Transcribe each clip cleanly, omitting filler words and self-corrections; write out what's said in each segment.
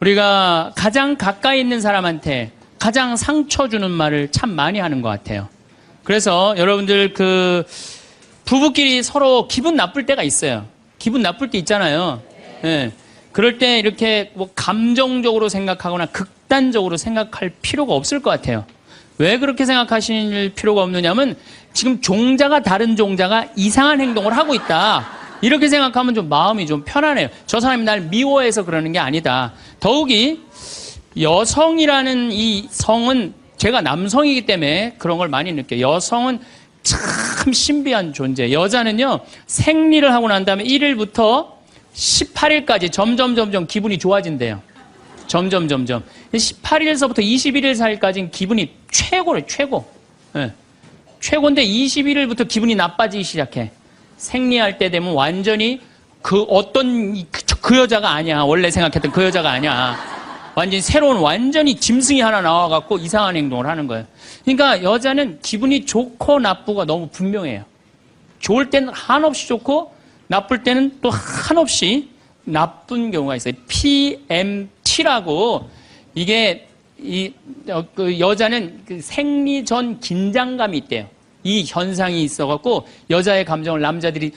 우리가 가장 가까이 있는 사람한테 가장 상처 주는 말을 참 많이 하는 것 같아요. 그래서 여러분들 부부끼리 서로 기분 나쁠 때가 있어요. 기분 나쁠 때 있잖아요. 예. 그럴 때 이렇게 뭐 감정적으로 생각하거나 극단적으로 생각할 필요가 없을 것 같아요. 왜 그렇게 생각하실 필요가 없느냐면 지금 종자가 다른 종자가 이상한 행동을 하고 있다. 이렇게 생각하면 좀 마음이 좀 편안해요. 저 사람이 날 미워해서 그러는 게 아니다. 더욱이 여성이라는 이 성은 제가 남성이기 때문에 그런 걸 많이 느껴요. 여성은 참 신비한 존재. 여자는요, 생리를 하고 난 다음에 1일부터 18일까지 점점 기분이 좋아진대요. 점점. 18일서부터 21일 사이까지는 기분이 최고래요, 최고. 네. 최고인데 21일부터 기분이 나빠지기 시작해. 생리할 때 되면 완전히 그 여자가 아니야. 원래 생각했던 그 여자가 아니야. 완전히 새로운 완전히 짐승이 하나 나와갖고 이상한 행동을 하는 거예요. 그러니까 여자는 기분이 좋고 나쁘고 너무 분명해요. 좋을 때는 한없이 좋고 나쁠 때는 또 한없이 나쁜 경우가 있어요. PMT라고 이게 그 여자는 그 생리 전 긴장감이 있대요. 이 현상이 있어갖고 여자의 감정을 남자들이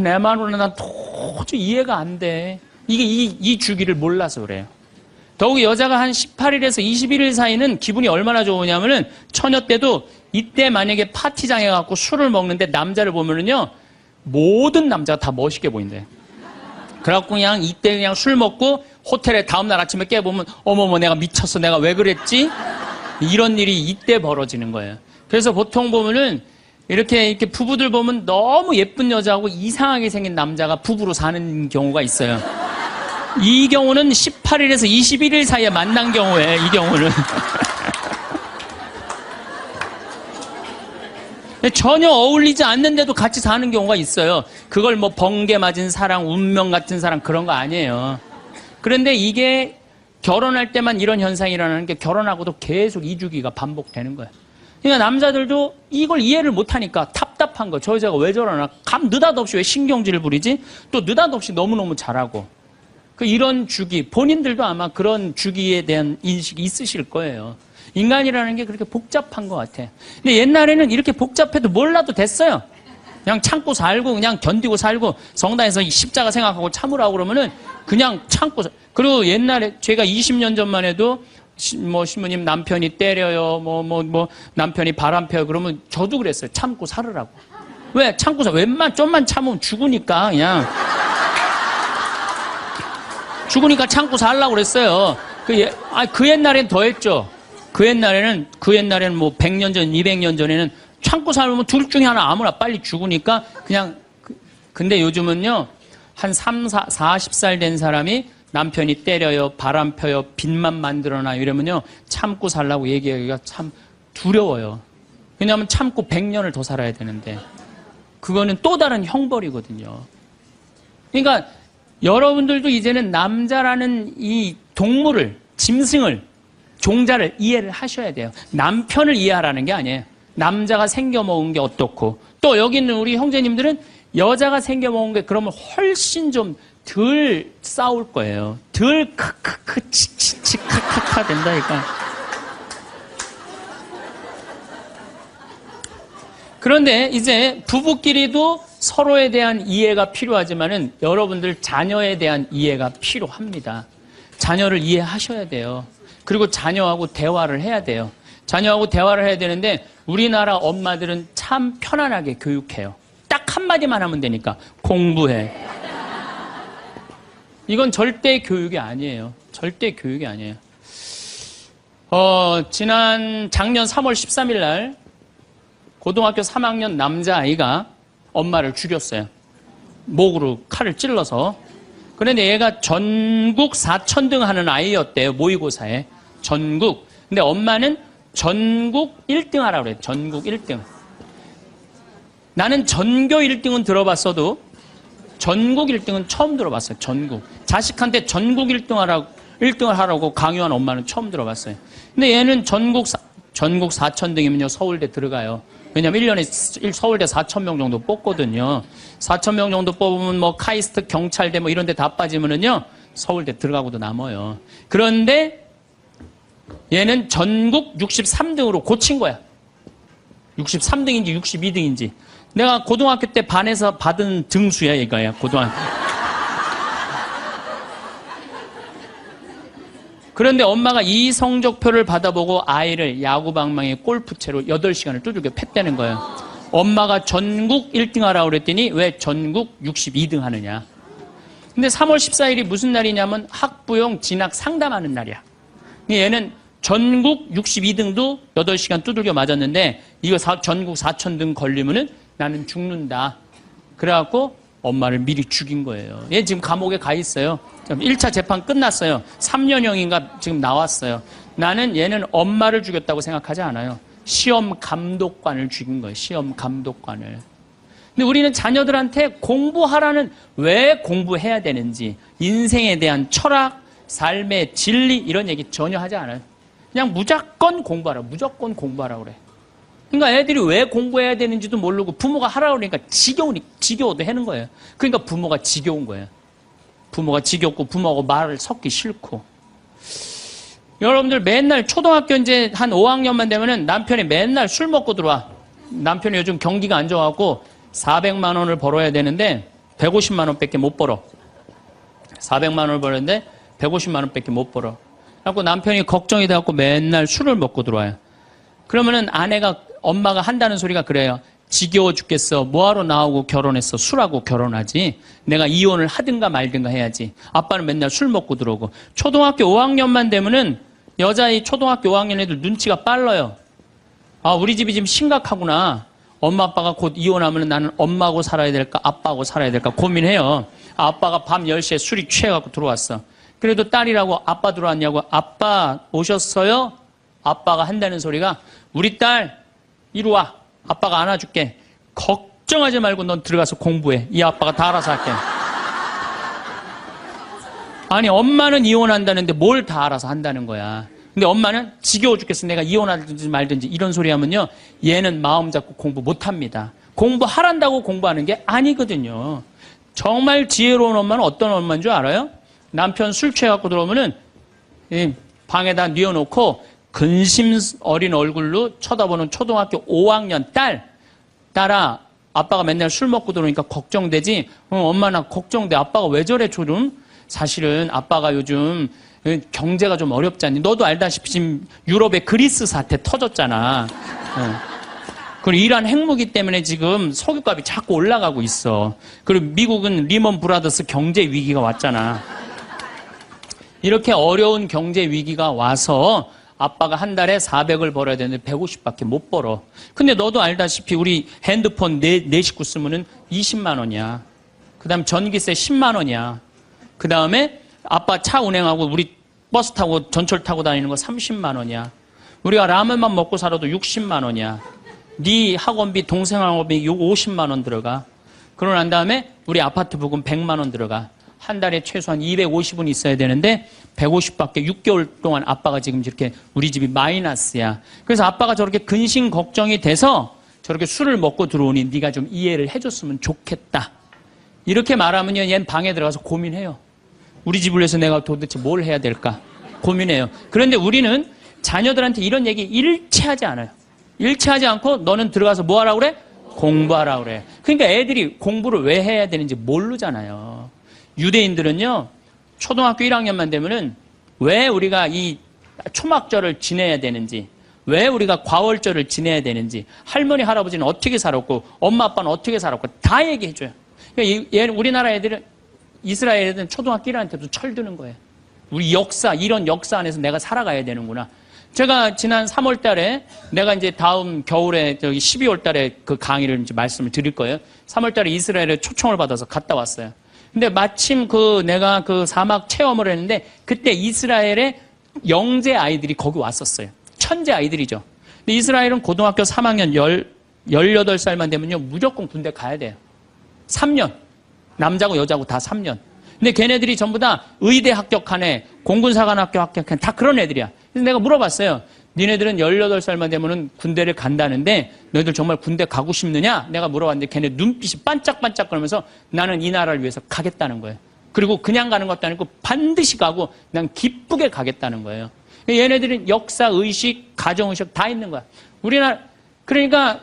내 마누라 난 도저히 이해가 안 돼. 이게 이 주기를 몰라서 그래요. 더욱이 여자가 한 18일에서 21일 사이는 기분이 얼마나 좋으냐면은 처녀 때도 이때 만약에 파티장에 가고 술을 먹는데 남자를 보면은요 모든 남자가 다 멋있게 보인대. 그래갖고 그냥 이때 그냥 술 먹고 호텔에 다음날 아침에 깨보면 어머머 내가 미쳤어 내가 왜 그랬지? 이런 일이 이때 벌어지는 거예요. 그래서 보통 보면은 이렇게 부부들 보면 너무 예쁜 여자하고 이상하게 생긴 남자가 부부로 사는 경우가 있어요. 이 경우는 18일에서 21일 사이에 만난 경우에 이 경우는 전혀 어울리지 않는데도 같이 사는 경우가 있어요. 그걸 뭐 번개 맞은 사랑, 운명 같은 사랑 그런 거 아니에요. 그런데 이게 결혼할 때만 이런 현상이 일어나는 게 결혼하고도 계속 이 주기가 반복되는 거예요. 그러니까 남자들도 이걸 이해를 못하니까 답답한 거. 저 여자가 왜 저러나? 느닷없이 왜 신경질을 부리지? 또 느닷없이 너무너무 잘하고. 이런 주기, 본인들도 아마 그런 주기에 대한 인식이 있으실 거예요. 인간이라는 게 그렇게 복잡한 것 같아. 근데 옛날에는 이렇게 복잡해도 몰라도 됐어요. 그냥 참고 살고, 그냥 견디고 살고, 성당에서 십자가 생각하고 참으라고 그러면은 그냥 참고 그리고 옛날에 제가 20년 전만 해도 신부님 남편이 때려요, 남편이 바람 펴요. 그러면 저도 그랬어요. 참고 살으라고. 왜? 참고 좀만 참으면 죽으니까 그냥. 죽으니까 참고 살라고 그랬어요. 그 옛날엔 더 했죠. 그 옛날에는 뭐 100년 전, 200년 전에는 참고 살면 둘 중에 하나 아무나 빨리 죽으니까 그냥, 근데 요즘은요, 한 40살 된 사람이 남편이 때려요, 바람 펴요, 빚만 만들어놔요 이러면요, 참고 살라고 얘기하기가 참 두려워요. 왜냐하면 참고 100년을 더 살아야 되는데, 그거는 또 다른 형벌이거든요. 그러니까, 여러분들도 이제는 남자라는 이 동물을, 짐승을, 종자를 이해를 하셔야 돼요. 남편을 이해하라는 게 아니에요. 남자가 생겨먹은 게 어떻고, 또 여기 있는 우리 형제님들은 여자가 생겨먹은 게 그러면 훨씬 좀 덜 싸울 거예요. 덜 크크크 치치치 카카카 된다니까. 그런데 이제 부부끼리도 서로에 대한 이해가 필요하지만은 여러분들 자녀에 대한 이해가 필요합니다. 자녀를 이해하셔야 돼요. 그리고 자녀하고 대화를 해야 돼요. 자녀하고 대화를 해야 되는데 우리나라 엄마들은 참 편안하게 교육해요. 딱 한마디만 하면 되니까 공부해. 이건 절대 교육이 아니에요. 절대 교육이 아니에요. 작년 3월 13일 날 고등학교 3학년 남자아이가 엄마를 죽였어요. 목으로 칼을 찔러서. 그런데 얘가 전국 4천등 하는 아이였대요. 모의고사에. 전국. 근데 엄마는 전국 1등 하라고 그래요. 전국 1등. 나는 전교 1등은 들어봤어도 전국 1등은 처음 들어봤어요. 전국. 자식한테 전국 1등을 하라고 강요한 엄마는 처음 들어봤어요. 근데 얘는 전국 4천등이면요. 서울대 들어가요. 왜냐면 1년에 서울대 4,000명 정도 뽑거든요. 4,000명 정도 뽑으면 뭐 카이스트, 경찰대 뭐 이런 데 다 빠지면은요. 서울대 들어가고도 남아요. 그런데 얘는 전국 63등으로 고친 거야. 63등인지 62등인지. 내가 고등학교 때 반에서 받은 등수야, 이거야, 고등학교. 그런데 엄마가 이 성적표를 받아보고 아이를 야구방망이 골프채로 8시간을 두들겨 팼다는 거예요. 엄마가 전국 1등 하라고 그랬더니 왜 전국 62등 하느냐. 근데 3월 14일이 무슨 날이냐면 학부용 진학 상담하는 날이야. 얘는 전국 62등도 8시간 두들겨 맞았는데 이거 전국 4,000등 걸리면은 나는 죽는다. 그래갖고 엄마를 미리 죽인 거예요. 얘 지금 감옥에 가 있어요. 1차 재판 끝났어요. 3년형인가 지금 나왔어요. 나는 얘는 엄마를 죽였다고 생각하지 않아요. 시험 감독관을 죽인 거예요. 시험 감독관을. 근데 우리는 자녀들한테 공부하라는, 왜 공부해야 되는지, 인생에 대한 철학, 삶의 진리 이런 얘기 전혀 하지 않아요. 그냥 무조건 공부하라. 무조건 공부하라 그래. 그러니까 애들이 왜 공부해야 되는지도 모르고 부모가 하라고 그러니까 지겨워도 하는 거예요. 그러니까 부모가 지겨운 거예요. 부모가 지겹고 부모하고 말을 섞기 싫고. 여러분들 맨날 초등학교 이제 한 5학년만 되면은 남편이 맨날 술 먹고 들어와. 남편이 요즘 경기가 안 좋아갖고 400만 원을 벌어야 되는데 150만 원밖에 못 벌어. 400만 원을 벌었는데 150만 원밖에 못 벌어. 그래갖고 남편이 걱정이 돼갖고 맨날 술을 먹고 들어와요. 그러면은 엄마가 한다는 소리가 그래요. 지겨워 죽겠어. 뭐하러 나하고 결혼했어. 술하고 결혼하지. 내가 이혼을 하든가 말든가 해야지. 아빠는 맨날 술 먹고 들어오고. 초등학교 5학년만 되면은 여자의 초등학교 5학년 애들 눈치가 빨라요. 아, 우리 집이 지금 심각하구나. 엄마 아빠가 곧 이혼하면 나는 엄마하고 살아야 될까 아빠하고 살아야 될까 고민해요. 아빠가 밤 10시에 술이 취해갖고 들어왔어. 그래도 딸이라고 아빠 들어왔냐고. 아빠 오셨어요? 아빠가 한다는 소리가 우리 딸 이리 와. 아빠가 안아줄게. 걱정하지 말고 넌 들어가서 공부해. 이 아빠가 다 알아서 할게. 아니 엄마는 이혼한다는데 뭘 다 알아서 한다는 거야. 근데 엄마는 지겨워 죽겠어. 내가 이혼하든지 말든지 이런 소리 하면요. 얘는 마음 잡고 공부 못합니다. 공부하란다고 공부하는 게 아니거든요. 정말 지혜로운 엄마는 어떤 엄마인 줄 알아요? 남편 술 취해갖고 들어오면은 방에다 뉘어놓고 근심 어린 얼굴로 쳐다보는 초등학교 5학년 딸아, 아빠가 맨날 술 먹고 들어오니까 걱정되지? 엄마 나 걱정돼. 아빠가 왜 저래 조금? 사실은 아빠가 요즘 경제가 좀 어렵잖니. 너도 알다시피 지금 유럽의 그리스 사태 터졌잖아. 그리고 이란 핵무기 때문에 지금 석유값이 자꾸 올라가고 있어. 그리고 미국은 리먼 브라더스 경제 위기가 왔잖아. 이렇게 어려운 경제 위기가 와서 아빠가 한 달에 400을 벌어야 되는데 150밖에 못 벌어. 근데 너도 알다시피 우리 핸드폰 네 식구 쓰면은 20만 원이야. 그 다음 전기세 10만 원이야. 그 다음에 아빠 차 운행하고 우리 버스 타고 전철 타고 다니는 거 30만 원이야. 우리가 라면만 먹고 살아도 60만 원이야. 네 학원비, 동생 학원비 50만 원 들어가. 그러고 난 다음에 우리 아파트 부금 100만 원 들어가. 한 달에 최소한 250은 있어야 되는데 150밖에 6개월 동안 아빠가 지금 이렇게 우리 집이 마이너스야. 그래서 아빠가 저렇게 근심 걱정이 돼서 저렇게 술을 먹고 들어오니 네가 좀 이해를 해줬으면 좋겠다. 이렇게 말하면요, 얘는 방에 들어가서 고민해요. 우리 집을 위해서 내가 도대체 뭘 해야 될까 고민해요. 그런데 우리는 자녀들한테 이런 얘기 일체하지 않아요. 일체하지 않고 너는 들어가서 뭐 하라고 그래? 공부하라고 그래. 그러니까 애들이 공부를 왜 해야 되는지 모르잖아요. 유대인들은요, 초등학교 1학년만 되면은 왜 우리가 이 초막절을 지내야 되는지, 왜 우리가 과월절을 지내야 되는지, 할머니, 할아버지는 어떻게 살았고, 엄마, 아빠는 어떻게 살았고, 다 얘기해줘요. 그러니까 우리나라 애들은, 이스라엘 애들은 초등학교 1학년 때부터 철드는 거예요. 우리 역사, 이런 역사 안에서 내가 살아가야 되는구나. 제가 지난 3월 달에, 내가 이제 다음 겨울에, 12월 달에 그 강의를 이제 말씀을 드릴 거예요. 3월 달에 이스라엘에 초청을 받아서 갔다 왔어요. 근데 마침 내가 그 사막 체험을 했는데 그때 이스라엘의 영재 아이들이 거기 왔었어요. 천재 아이들이죠. 근데 이스라엘은 고등학교 3학년 18살만 되면요, 무조건 군대 가야 돼요. 3년. 남자고 여자고 다 3년. 근데 걔네들이 전부 다 의대 합격한 애, 공군사관학교 합격한 애, 다 그런 애들이야. 그래서 내가 물어봤어요. 니네들은 18살만 되면은 군대를 간다는데 너희들 정말 군대 가고 싶느냐? 내가 물어봤는데 걔네 눈빛이 반짝반짝 그러면서 나는 이 나라를 위해서 가겠다는 거예요. 그리고 그냥 가는 것도 아니고 반드시 가고 그냥 기쁘게 가겠다는 거예요. 얘네들은 역사, 의식, 가정의식 다 있는 거야. 그러니까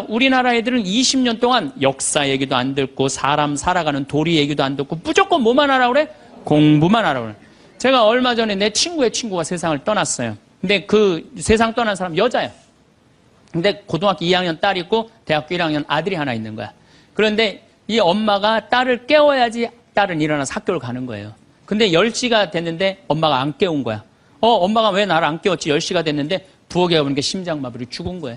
우리나라 애들은 20년 동안 역사 얘기도 안 듣고 사람 살아가는 도리 얘기도 안 듣고 무조건 뭐만 하라고 그래? 공부만 하라고 그래. 제가 얼마 전에 내 친구의 친구가 세상을 떠났어요. 근데 그 세상 떠난 사람 여자야. 근데 고등학교 2학년 딸이 있고 대학교 1학년 아들이 하나 있는 거야. 그런데 이 엄마가 딸을 깨워야지 딸은 일어나서 학교를 가는 거예요. 근데 10시가 됐는데 엄마가 안 깨운 거야. 엄마가 왜 나를 안 깨웠지? 10시가 됐는데 부엌에 가보니까 심장마비로 죽은 거예요.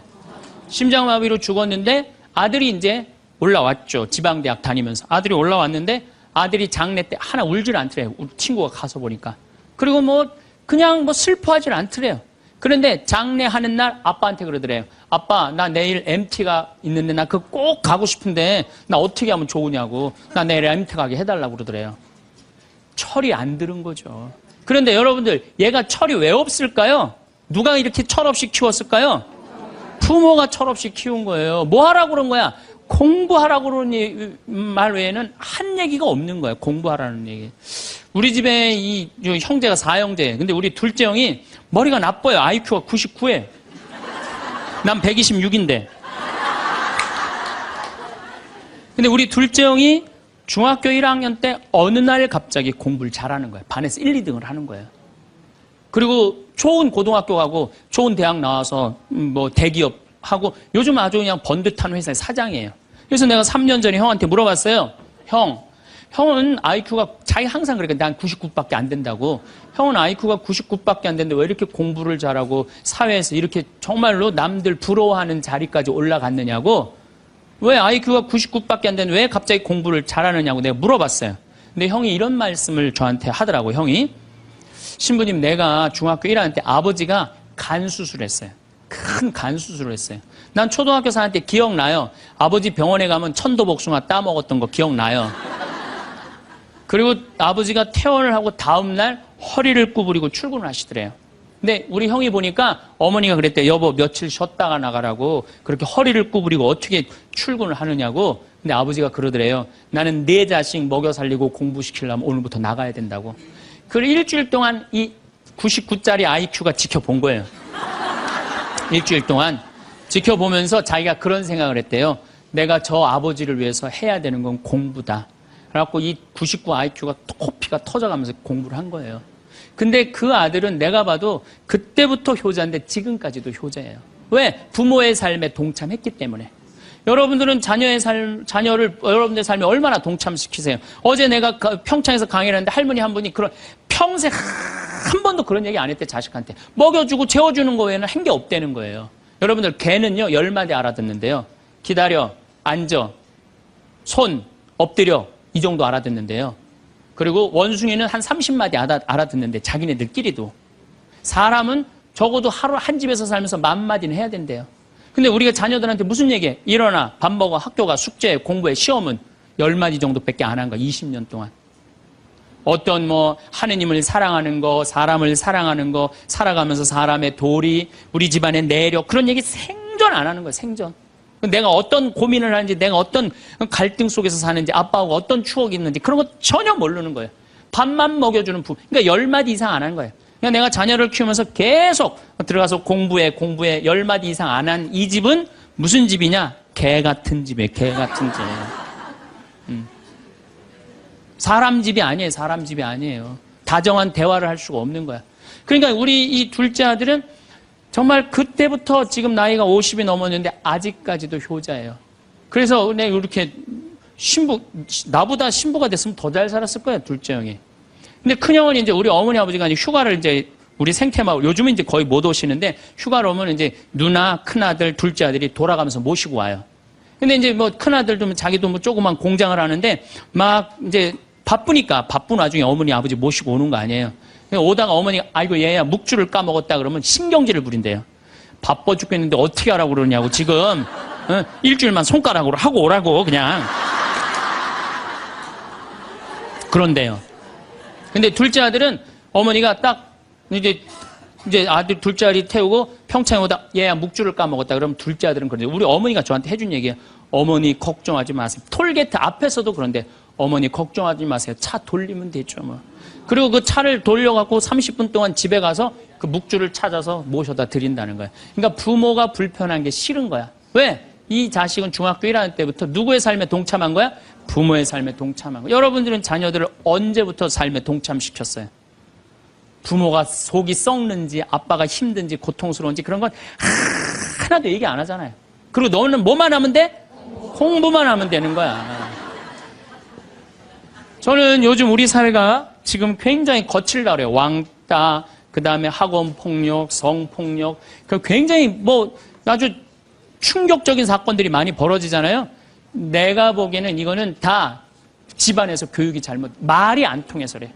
심장마비로 죽었는데 아들이 이제 올라왔죠. 지방대학 다니면서. 아들이 올라왔는데 아들이 장례 때 하나 울질 않더래요. 우리 친구가 가서 보니까. 그리고 그냥 슬퍼하질 않더래요. 그런데 장례하는 날 아빠한테 그러더래요. 아빠, 나 내일 MT가 있는데 나 그거 꼭 가고 싶은데 나 어떻게 하면 좋으냐고. 나 내일 MT 가게 해달라고 그러더래요. 철이 안 들은 거죠. 그런데 여러분들, 얘가 철이 왜 없을까요? 누가 이렇게 철없이 키웠을까요? 부모가 철없이 키운 거예요. 뭐 하라고 그런 거야? 공부하라고 그러는 말 외에는 한 얘기가 없는 거예요. 공부하라는 얘기. 우리 집에 이 형제가 4형제. 근데 우리 둘째 형이 머리가 나빠요. IQ가 99에. 난 126인데. 근데 우리 둘째 형이 중학교 1학년 때 어느 날 갑자기 공부를 잘하는 거예요. 반에서 1, 2등을 하는 거예요. 그리고 좋은 고등학교 가고 좋은 대학 나와서 대기업 하고 요즘 아주 그냥 번듯한 회사의 사장이에요. 그래서 내가 3년 전에 형한테 물어봤어요. 형은 IQ가 자기 항상 그러니까 난 99밖에 안 된다고. 형은 IQ가 99밖에 안 되는데 왜 이렇게 공부를 잘하고 사회에서 이렇게 정말로 남들 부러워하는 자리까지 올라갔느냐고. 왜 IQ가 99밖에 안 되는데 왜 갑자기 공부를 잘하느냐고 내가 물어봤어요. 근데 형이 이런 말씀을 저한테 하더라고. 형이 신부님, 내가 중학교 1학년 때 아버지가 간 수술했어요. 큰 간 수술을 했어요. 난 초등학교 4학년 때 기억나요. 아버지 병원에 가면 천도복숭아 따먹었던 거 기억나요. 그리고 아버지가 퇴원을 하고 다음날 허리를 구부리고 출근을 하시더래요. 근데 우리 형이 보니까 어머니가 그랬대요. 여보, 며칠 쉬었다가 나가라고. 그렇게 허리를 구부리고 어떻게 출근을 하느냐고. 근데 아버지가 그러더래요. 나는 내 자식 먹여 살리고 공부시키려면 오늘부터 나가야 된다고. 그리고 일주일 동안 이 99짜리 IQ가 지켜본 거예요. 일주일 동안 지켜보면서 자기가 그런 생각을 했대요. 내가 저 아버지를 위해서 해야 되는 건 공부다. 그래갖고 이 99 IQ가 코피가 터져가면서 공부를 한 거예요. 근데 그 아들은 내가 봐도 그때부터 효자인데 지금까지도 효자예요. 왜? 부모의 삶에 동참했기 때문에. 여러분들은 자녀를 여러분들의 삶에 얼마나 동참시키세요? 어제 내가 평창에서 강의를 했는데 할머니 한 분이 평생 한 번도 그런 얘기 안 했대, 자식한테. 먹여주고 재워주는 거 외에는 한 게 없다는 거예요. 여러분들, 개는요, 10마디 알아듣는데요. 기다려, 앉아, 손, 엎드려, 이 정도 알아듣는데요. 그리고 원숭이는 한 30마디 알아듣는데, 자기네들끼리도. 사람은 적어도 하루 한 집에서 살면서 10,000마디는 해야 된대요. 근데 우리가 자녀들한테 무슨 얘기해? 일어나, 밥 먹어, 학교 가, 숙제, 공부해, 시험은 10마디 정도밖에 안 한 거야, 20년 동안. 어떤 하느님을 사랑하는 거, 사람을 사랑하는 거, 살아가면서 사람의 도리, 우리 집안의 내력, 그런 얘기 생전 안 하는 거예요, 생전. 내가 어떤 고민을 하는지, 내가 어떤 갈등 속에서 사는지, 아빠하고 어떤 추억이 있는지, 그런 거 전혀 모르는 거예요. 밥만 먹여주는 그러니까 10마디 이상 안 한 거예요. 그러니까 내가 자녀를 키우면서 계속 들어가서 공부해 10마디 이상 안 한 이 집은 무슨 집이냐? 개 같은 집이에요, 개 같은 집. 사람 집이 아니에요. 사람 집이 아니에요. 다정한 대화를 할 수가 없는 거야. 그러니까 우리 이 둘째 아들은 정말 그때부터 지금 나이가 50이 넘었는데 아직까지도 효자예요. 그래서 내가 이렇게 나보다 신부가 됐으면 더 잘 살았을 거예요, 둘째 형이. 근데 큰형은 이제 우리 어머니 아버지가 휴가를 이제 우리 생태마을, 요즘은 이제 거의 못 오시는데 휴가를 오면 이제 누나, 큰아들, 둘째 아들이 돌아가면서 모시고 와요. 근데 이제 큰아들도 자기도 조그만 공장을 하는데 막 이제 바쁜 와중에 어머니 아버지 모시고 오는 거 아니에요. 오다가 어머니가 아이고 얘야 묵주를 까먹었다 그러면 신경질을 부린대요. 바빠 죽겠는데 어떻게 하라고 그러냐고 지금 일주일만 손가락으로 하고 오라고 그냥. 그런데요. 근데 둘째 아들은 어머니가 딱 이제 아들 둘째 아들이 태우고 평창에 오다 얘야 묵주를 까먹었다 그러면 둘째 아들은 그런데 우리 어머니가 저한테 해준 얘기예요. 어머니 걱정하지 마세요. 톨게이트 앞에서도 그런데 어머니 걱정하지 마세요. 차 돌리면 되죠, 뭐. 그리고 그 차를 돌려갖고 30분 동안 집에 가서 그 묵주를 찾아서 모셔다 드린다는 거야. 그러니까 부모가 불편한 게 싫은 거야. 왜? 이 자식은 중학교 1학년 때부터 누구의 삶에 동참한 거야? 부모의 삶에 동참한 거야. 여러분들은 자녀들을 언제부터 삶에 동참시켰어요? 부모가 속이 썩는지 아빠가 힘든지 고통스러운지 그런 건 하나도 얘기 안 하잖아요. 그리고 너는 뭐만 하면 돼? 공부만 하면 되는 거야. 저는 요즘 우리 사회가 지금 굉장히 거칠다 그래요. 왕따, 그 다음에 학원 폭력, 성폭력, 굉장히 뭐 아주 충격적인 사건들이 많이 벌어지잖아요. 내가 보기에는 이거는 다 집안에서 교육이 잘못, 말이 안 통해서 그래.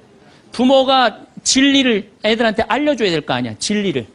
부모가 진리를 애들한테 알려줘야 될 거 아니야, 진리를.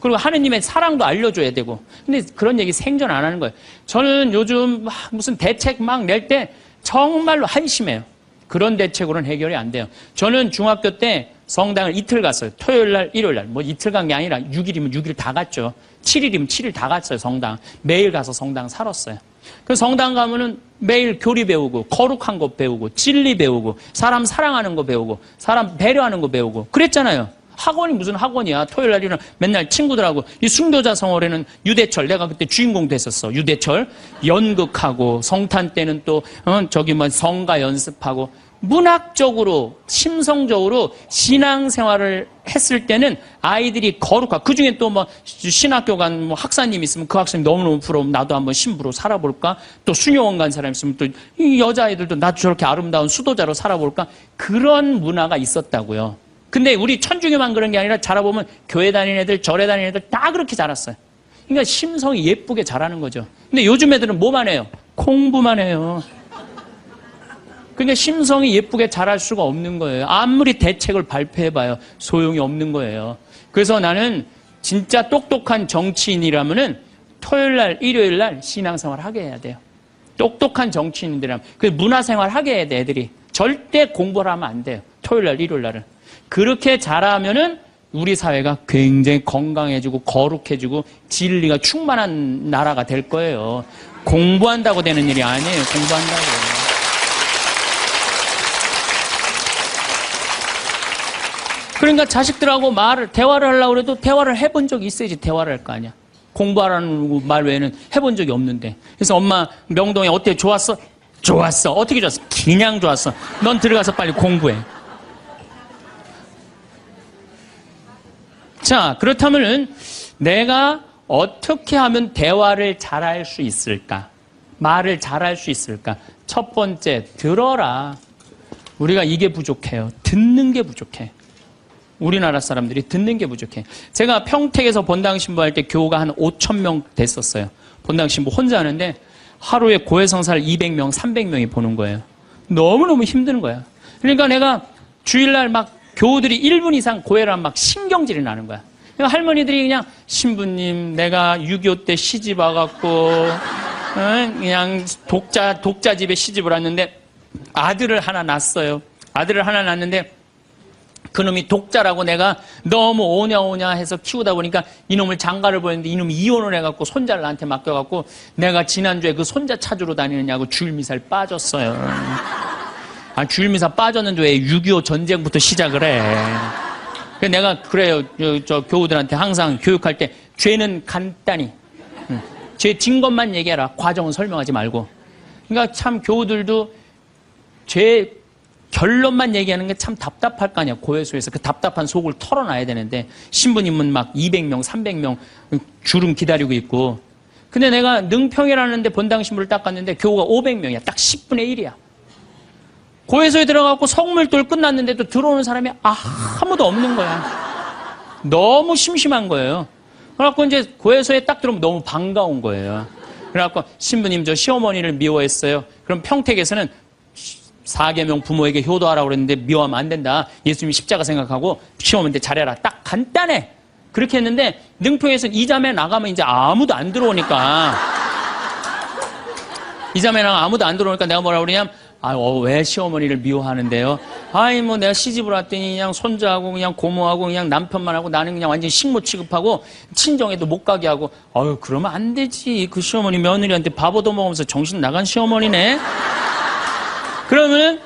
그리고 하느님의 사랑도 알려줘야 되고. 근데 그런 얘기 생전 안 하는 거예요. 저는 요즘 무슨 대책 막 낼 때 정말로 한심해요. 그런 대책으로는 해결이 안 돼요. 저는 중학교 때 성당을 이틀 갔어요. 토요일 날, 일요일 날. 뭐 이틀 간 게 아니라 6일이면 6일 다 갔죠. 7일이면 7일 다 갔어요, 성당. 매일 가서 성당 살았어요. 그 성당 가면은 매일 교리 배우고, 거룩한 거 배우고, 진리 배우고, 사람 사랑하는 거 배우고, 사람 배려하는 거 배우고. 그랬잖아요. 학원이 무슨 학원이야. 토요일 날이는 맨날 친구들하고, 이 순교자 성월에는 유대철, 내가 그때 주인공 됐었어. 유대철. 연극하고, 성탄 때는 또, 저기 뭐 성가 연습하고, 문학적으로, 심성적으로 신앙생활을 했을 때는 아이들이 거룩하고, 그 중에 또 뭐 신학교 간 뭐 학사님 있으면 그 학생님 너무너무 부러우면 나도 한번 신부로 살아볼까? 또 수녀원 간 사람 있으면 또 이 여자아이들도 나도 저렇게 아름다운 수도자로 살아볼까? 그런 문화가 있었다고요. 근데 우리 천주교만 그런 게 아니라 자라보면 교회 다니는 애들, 절에 다니는 애들 다 그렇게 자랐어요. 그러니까 심성이 예쁘게 자라는 거죠. 근데 요즘 애들은 뭐만 해요? 공부만 해요. 그러니까 심성이 예쁘게 자랄 수가 없는 거예요. 아무리 대책을 발표해봐요. 소용이 없는 거예요. 그래서 나는 진짜 똑똑한 정치인이라면은 토요일 날, 일요일 날 신앙생활 하게 해야 돼요. 똑똑한 정치인들이라면. 그 문화생활 하게 해야 돼, 애들이. 절대 공부를 하면 안 돼요. 토요일 날, 일요일 날은. 그렇게 자라면은 우리 사회가 굉장히 건강해지고 거룩해지고 진리가 충만한 나라가 될 거예요. 공부한다고 되는 일이 아니에요. 공부한다고. 그러니까 자식들하고 대화를 하려고 해도 대화를 해본 적이 있어야지 대화를 할 거 아니야. 공부하라는 말 외에는 해본 적이 없는데. 그래서 엄마 명동에 어때? 좋았어? 좋았어. 어떻게 좋았어? 그냥 좋았어. 넌 들어가서 빨리 공부해. 자, 그렇다면은 내가 어떻게 하면 대화를 잘할 수 있을까? 말을 잘할 수 있을까? 첫 번째, 들어라. 우리가 이게 부족해요. 듣는 게 부족해. 우리나라 사람들이 듣는 게 부족해. 제가 평택에서 본당 신부할 때 교우가 한 5,000명 됐었어요. 본당 신부 혼자 하는데 하루에 고해성사를 200명, 300명이 보는 거예요. 너무너무 힘든 거야. 그러니까 내가 주일날 막 교우들이 1분 이상 고해를 하면 막 신경질이 나는 거야. 그러니까 할머니들이 그냥 신부님 내가 6.25 때 시집 와갖고 그냥 독자 집에 시집을 왔는데 아들을 하나 낳았어요. 아들을 하나 낳았는데 그놈이 독자라고 내가 너무 오냐오냐 해서 키우다 보니까 이놈을 장가를 보냈는데 이놈이 이혼을 해갖고 손자를 나한테 맡겨갖고 내가 지난주에 그 손자 찾으러 다니느냐고 주일미사를 빠졌어요. 아, 주일미사 빠졌는데 왜 6.25 전쟁부터 시작을 해. 그래서 내가 그래요. 저 교우들한테 항상 교육할 때 죄는 간단히 죄 진 것만 얘기해라. 과정은 설명하지 말고. 그러니까 참 교우들도 죄 결론만 얘기하는 게 참 답답할 거 아니야. 고해소에서 그 답답한 속을 털어놔야 되는데 신부님은 막 200명, 300명 주름 기다리고 있고. 근데 내가 능평이라는 데 본당 신부를 딱 갔는데 교우가 500명이야. 딱 10분의 1이야. 고해소에 들어가고 성물돌 끝났는데도 들어오는 사람이 아무도 없는 거야. 너무 심심한 거예요. 그래갖고 이제 고해소에 딱 들어오면 너무 반가운 거예요. 그래갖고 신부님 저 시어머니를 미워했어요. 그럼 평택에서는 4계명 부모에게 효도하라고 그랬는데 미워하면 안 된다. 예수님이 십자가 생각하고 시어머니한테 잘해라. 딱 간단해. 그렇게 했는데 능평에서 이자매 나가면 이제 아무도 안 들어오니까 이자매 나가면 아무도 안 들어오니까 내가 뭐라고 그러냐면 왜 시어머니를 미워하는데요? 아이 뭐 내가 시집을 왔더니 그냥 손자하고 그냥 고모하고 그냥 남편만 하고 나는 그냥 완전히 식모 취급하고 친정에도 못 가게 하고 그러면 안 되지. 그 시어머니 며느리한테 밥 얻어먹으면서 정신 나간 시어머니네.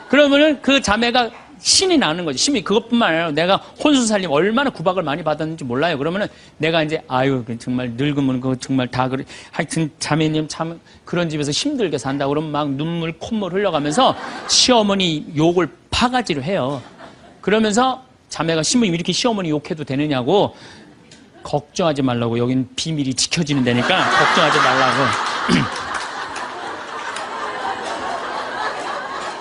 그러면은 그 자매가 신이 나는 거지. 신이 그것뿐만 아니라 내가 혼수살림 얼마나 구박을 많이 받았는지 몰라요. 그러면은 내가 이제 아유 정말 늙으면 그거 정말 다 그래. 하여튼 자매님 참 그런 집에서 힘들게 산다. 그러면 막 눈물 콧물 흘려가면서 시어머니 욕을 바가지로 해요. 그러면서 자매가 신부님 이렇게 시어머니 욕해도 되느냐고 걱정하지 말라고 여긴 비밀이 지켜지는 데니까 걱정하지 말라고.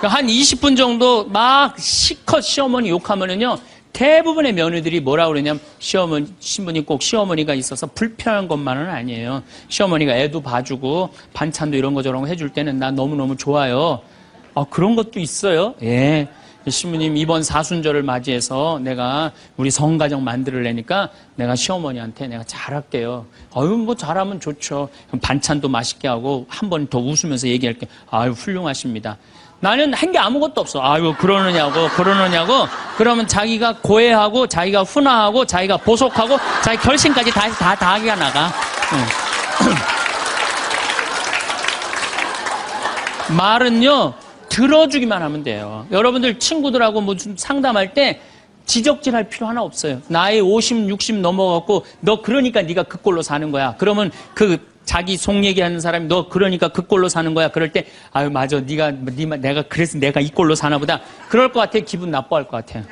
한 20분 정도 막 시컷 시어머니 욕하면은요, 대부분의 며느리들이 뭐라 그러냐면, 신부님 꼭 시어머니가 있어서 불편한 것만은 아니에요. 시어머니가 애도 봐주고, 반찬도 이런 거 저런 거 해줄 때는 나 너무너무 좋아요. 아, 그런 것도 있어요? 예. 신부님 이번 사순절을 맞이해서 내가 우리 성가정 만들려니까 내가 시어머니한테 내가 잘할게요. 아유, 뭐 잘하면 좋죠. 반찬도 맛있게 하고 한 번 더 웃으면서 얘기할게. 아유, 훌륭하십니다. 나는 한 게 아무것도 없어. 아유, 그러느냐고. 그러면 자기가 고해하고, 자기가 훈화하고, 자기가 보속하고, 자기 결심까지 다 하기가 나가. 말은요, 들어주기만 하면 돼요. 여러분들 친구들하고 무슨 상담할 때 지적질할 필요 하나 없어요. 나이 50, 60 넘어갖고, 너 그러니까 네가 그 꼴로 사는 거야. 그러면 자기 속 얘기하는 사람이 너 그러니까 그 꼴로 사는 거야. 그럴 때 아유 맞아 내가 그래서 내가 이 꼴로 사나 보다. 그럴 것 같아. 기분 나빠할 것 같아요.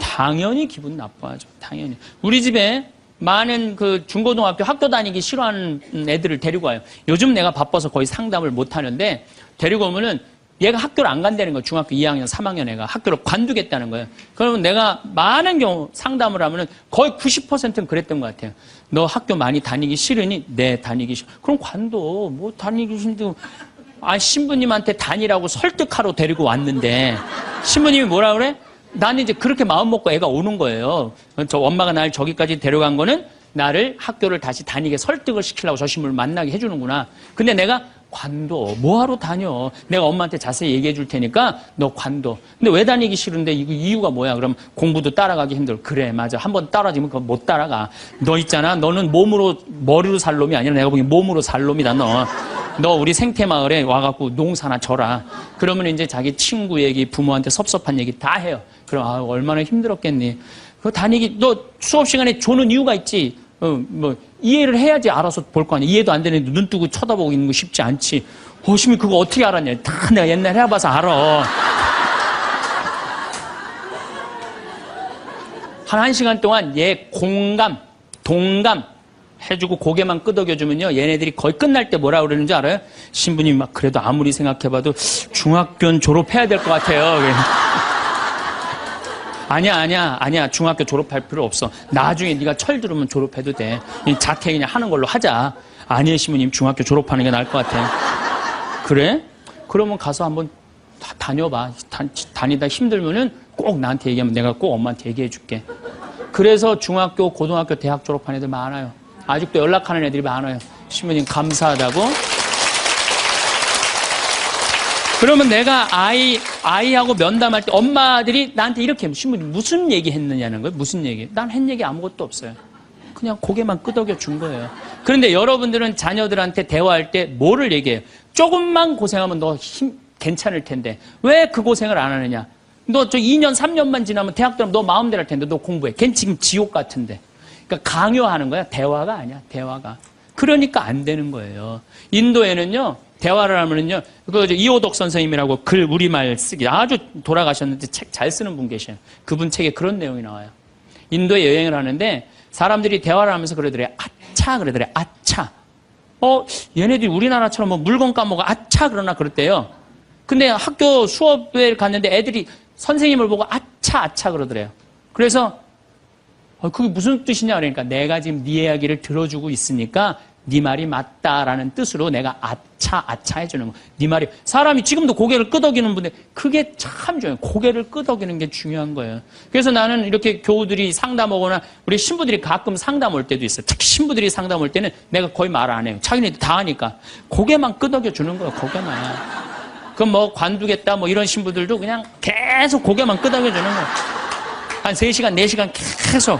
당연히 기분 나빠하죠. 당연히. 우리 집에 많은 그 중고등학교 학교 다니기 싫어하는 애들을 데리고 와요. 요즘 내가 바빠서 거의 상담을 못 하는데 데리고 오면은 얘가 학교를 안 간다는 거예요. 중학교 2학년, 3학년 애가 학교를 관두겠다는 거예요. 그러면 내가 많은 경우 상담을 하면은 거의 90%는 그랬던 것 같아요. 너 학교 많이 다니기 싫으니? 네, 다니기 싫어. 그럼 관둬. 뭐 다니기 싫은데. 아, 신부님한테 다니라고 설득하러 데리고 왔는데 신부님이 뭐라 그래? 나는 이제 그렇게 마음 먹고 애가 오는 거예요. 저 엄마가 날 저기까지 데려간 거는 나를 학교를 다시 다니게 설득을 시키려고 저 신부를 만나게 해주는구나. 근데 내가 관둬. 뭐하러 다녀? 내가 엄마한테 자세히 얘기해 줄 테니까 너 관둬. 근데 왜 다니기 싫은데 이유가 뭐야? 그럼 공부도 따라가기 힘들어. 그래, 맞아. 한번 따라지면 그거 못 따라가. 너 있잖아. 너는 머리로 살 놈이 아니라 내가 보기엔 몸으로 살 놈이다, 너. 너 우리 생태마을에 와갖고 농사나 져라. 그러면 이제 자기 친구 얘기, 부모한테 섭섭한 얘기 다 해요. 그럼 아, 얼마나 힘들었겠니? 그거 다니기, 너 수업 시간에 조는 이유가 있지. 이해를 해야지 알아서 볼 거 아니야. 이해도 안 되는데 눈 뜨고 쳐다보고 있는 거 쉽지 않지. 심이 그거 어떻게 알았냐. 다 내가 옛날에 해봐서 알아. 한 시간 동안 얘 공감, 동감 해주고 고개만 끄덕여주면요. 얘네들이 거의 끝날 때 뭐라 그러는지 알아요? 신부님 막 그래도 아무리 생각해봐도 중학교는 졸업해야 될 것 같아요. 아니야. 중학교 졸업할 필요 없어. 나중에 네가 철 들으면 졸업해도 돼. 자퇴 그냥 하는 걸로 하자. 아니에요, 신부님. 중학교 졸업하는 게 나을 것 같아. 그래? 그러면 가서 한번 다녀봐. 다니다 힘들면은 꼭 나한테 얘기하면 내가 꼭 엄마한테 얘기해 줄게. 그래서 중학교, 고등학교, 대학 졸업한 애들 많아요. 아직도 연락하는 애들이 많아요. 신부님 감사하다고. 그러면 내가 아이하고 면담할 때 엄마들이 나한테 이렇게 신부님 무슨 얘기 했느냐는 거예요. 무슨 얘기? 난 한 얘기 아무것도 없어요. 그냥 고개만 끄덕여 준 거예요. 그런데 여러분들은 자녀들한테 대화할 때 뭐를 얘기해요? 조금만 고생하면 너 괜찮을 텐데 왜 그 고생을 안 하느냐? 너 저 2년, 3년만 지나면 대학 들어가면 너 마음대로 할 텐데 너 공부해. 걔는 지금 지옥 같은데. 그러니까 강요하는 거야. 대화가 아니야. 대화가. 그러니까 안 되는 거예요. 인도에는요. 대화를 하면은요, 이호덕 선생님이라고 글 우리말 쓰기 아주 돌아가셨는데 책 잘 쓰는 분 계셔요. 그분 책에 그런 내용이 나와요. 인도에 여행을 하는데 사람들이 대화를 하면서 그러더래요. 아차 그러더래요. 아차. 얘네들이 우리나라처럼 뭐 물건 까먹어 아차 그러나 그랬대요. 근데 학교 수업에 갔는데 애들이 선생님을 보고 아차 그러더래요. 그래서 그게 무슨 뜻이냐 그러니까 내가 지금 네 이야기를 들어주고 있으니까 네 말이 맞다라는 뜻으로 내가 아차 해주는 거. 네 말이 사람이 지금도 고개를 끄덕이는 분들 그게 참 중요해요. 고개를 끄덕이는 게 중요한 거예요. 그래서 나는 이렇게 교우들이 상담하거나 우리 신부들이 가끔 상담 올 때도 있어요. 특히 신부들이 상담 올 때는 내가 거의 말 안 해요. 자기네들 다 하니까 고개만 끄덕여 주는 거예요. 고개만. 그럼 뭐 관두겠다 뭐 이런 신부들도 그냥 계속 고개만 끄덕여 주는 거예요. 한 3시간, 4시간 계속.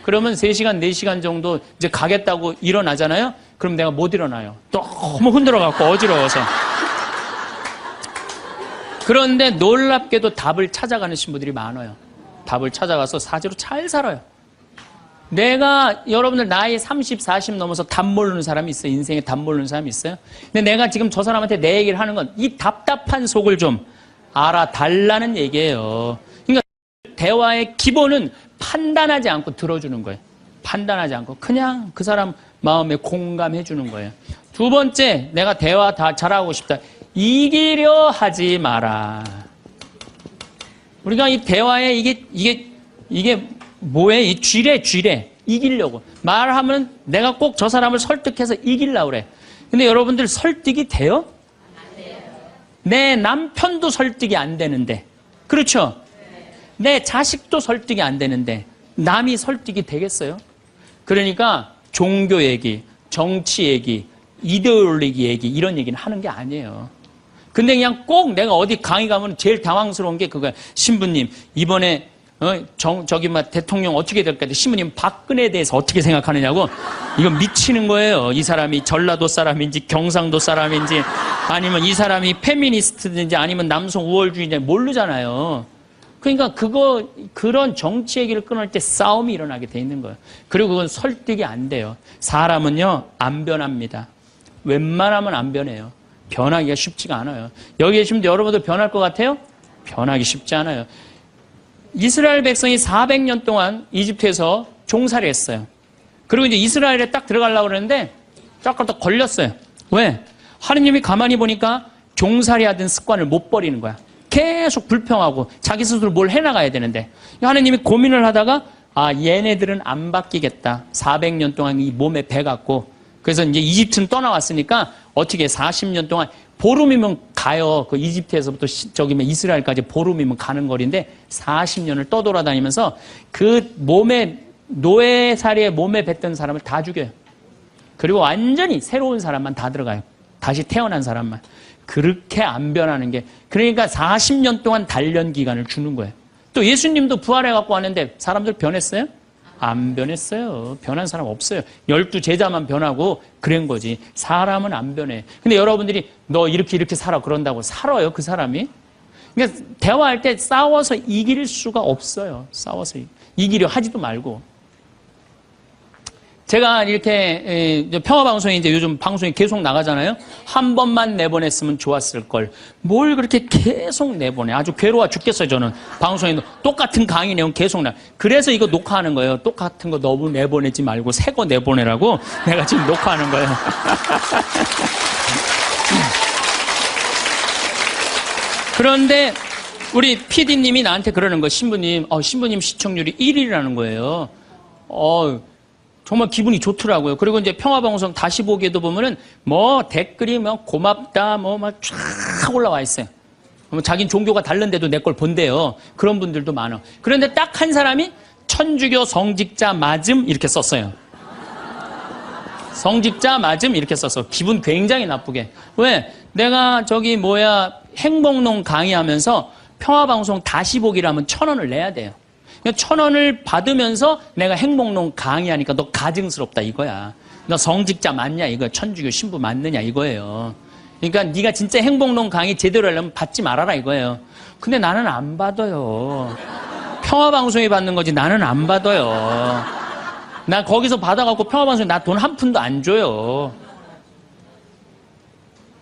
그러면 3시간, 4시간 정도 이제 가겠다고 일어나잖아요? 그럼 내가 못 일어나요. 너무 흔들어갖고 어지러워서. 그런데 놀랍게도 답을 찾아가는 신부들이 많아요. 답을 찾아가서 사제로 잘 살아요. 내가 여러분들 나이 30, 40 넘어서 답 모르는 사람이 있어요. 인생에 답 모르는 사람이 있어요. 근데 내가 지금 저 사람한테 내 얘기를 하는 건 이 답답한 속을 좀 알아달라는 얘기예요. 그러니까 대화의 기본은 판단하지 않고 들어주는 거예요. 판단하지 않고 그냥 그 사람 마음에 공감해 주는 거예요. 두 번째, 내가 대화 다 잘하고 싶다. 이기려 하지 마라. 우리가 이 대화에 이게 뭐예요? 이 쥐래. 이기려고. 말하면 내가 꼭 저 사람을 설득해서 이기려고 그래. 근데 여러분들 설득이 돼요? 안 돼요. 내 남편도 설득이 안 되는데. 그렇죠? 네. 내 자식도 설득이 안 되는데 남이 설득이 되겠어요? 그러니까 종교 얘기, 정치 얘기, 이데올로기 얘기 이런 얘기는 하는 게 아니에요. 근데 그냥 꼭 내가 어디 강의 가면 제일 당황스러운 게 그거야. 신부님 이번에 대통령 어떻게 될까? 신부님 박근혜에 대해서 어떻게 생각하느냐고. 이건 미치는 거예요. 이 사람이 전라도 사람인지 경상도 사람인지 아니면 이 사람이 페미니스트인지 아니면 남성 우월주의인지 모르잖아요. 그러니까 그런 정치 얘기를 끊을 때 싸움이 일어나게 돼 있는 거예요. 그리고 그건 설득이 안 돼요. 사람은요, 안 변합니다. 웬만하면 안 변해요. 변하기가 쉽지가 않아요. 여기 계시면 여러분들 변할 것 같아요? 변하기 쉽지 않아요. 이스라엘 백성이 400년 동안 이집트에서 종살이 했어요. 그리고 이제 이스라엘에 딱 들어가려고 그러는데 조금 더 걸렸어요. 왜? 하느님이 가만히 보니까 종살이 하던 습관을 못 버리는 거야. 계속 불평하고 자기 스스로 뭘 해나가야 되는데 하느님이 고민을 하다가 얘네들은 안 바뀌겠다. 400년 동안 이 몸에 배갖고 그래서 이제 이집트는 떠나왔으니까 어떻게 40년 동안 보름이면 가요. 그 이집트에서부터 이스라엘까지 보름이면 가는 거리인데 40년을 떠돌아다니면서 그 노예살이에 몸에 뱉던 사람을 다 죽여요. 그리고 완전히 새로운 사람만 다 들어가요. 다시 태어난 사람만. 그렇게 안 변하는 게 그러니까 40년 동안 단련 기간을 주는 거예요. 또 예수님도 부활해갖고 왔는데 사람들 변했어요? 안 변했어요. 변한 사람 없어요. 12 제자만 변하고 그런 거지. 사람은 안 변해. 근데 여러분들이 너 이렇게 살아 그런다고 살아요 그 사람이? 그러니까 대화할 때 싸워서 이길 수가 없어요. 싸워서 이기려 하지도 말고. 제가 이렇게 평화방송에 이제 요즘 방송이 계속 나가잖아요. 한 번만 내보냈으면 좋았을 걸. 뭘 그렇게 계속 내보내. 아주 괴로워 죽겠어요 저는. 방송에 똑같은 강의 내용 계속 그래서 이거 녹화하는 거예요. 똑같은 거 너무 내보내지 말고 새 거 내보내라고 내가 지금 녹화하는 거예요. 그런데 우리 PD님이 나한테 그러는 거예요. 신부님 시청률이 1위라는 거예요. 정말 기분이 좋더라고요. 그리고 이제 평화방송 다시 보기에도 보면은 댓글이 고맙다 막 쫙 올라와 있어요. 자긴 종교가 다른데도 내 걸 본대요. 그런 분들도 많아. 그런데 딱 한 사람이 천주교 성직자 맞음 이렇게 썼어요. 성직자 맞음 이렇게 썼어. 기분 굉장히 나쁘게. 왜? 내가 행복농 강의하면서 평화방송 다시 보기를 하면 1,000원을 내야 돼요. 1,000원을 받으면서 내가 행복농 강의하니까 너 가증스럽다 이거야. 너 성직자 맞냐 이거야. 천주교 신부 맞느냐 이거예요. 그러니까 네가 진짜 행복농 강의 제대로 하려면 받지 말아라 이거예요. 근데 나는 안 받아요. 평화방송이 받는 거지 나는 안 받아요. 나 거기서 받아갖고 평화방송에 나 돈 한 푼도 안 줘요.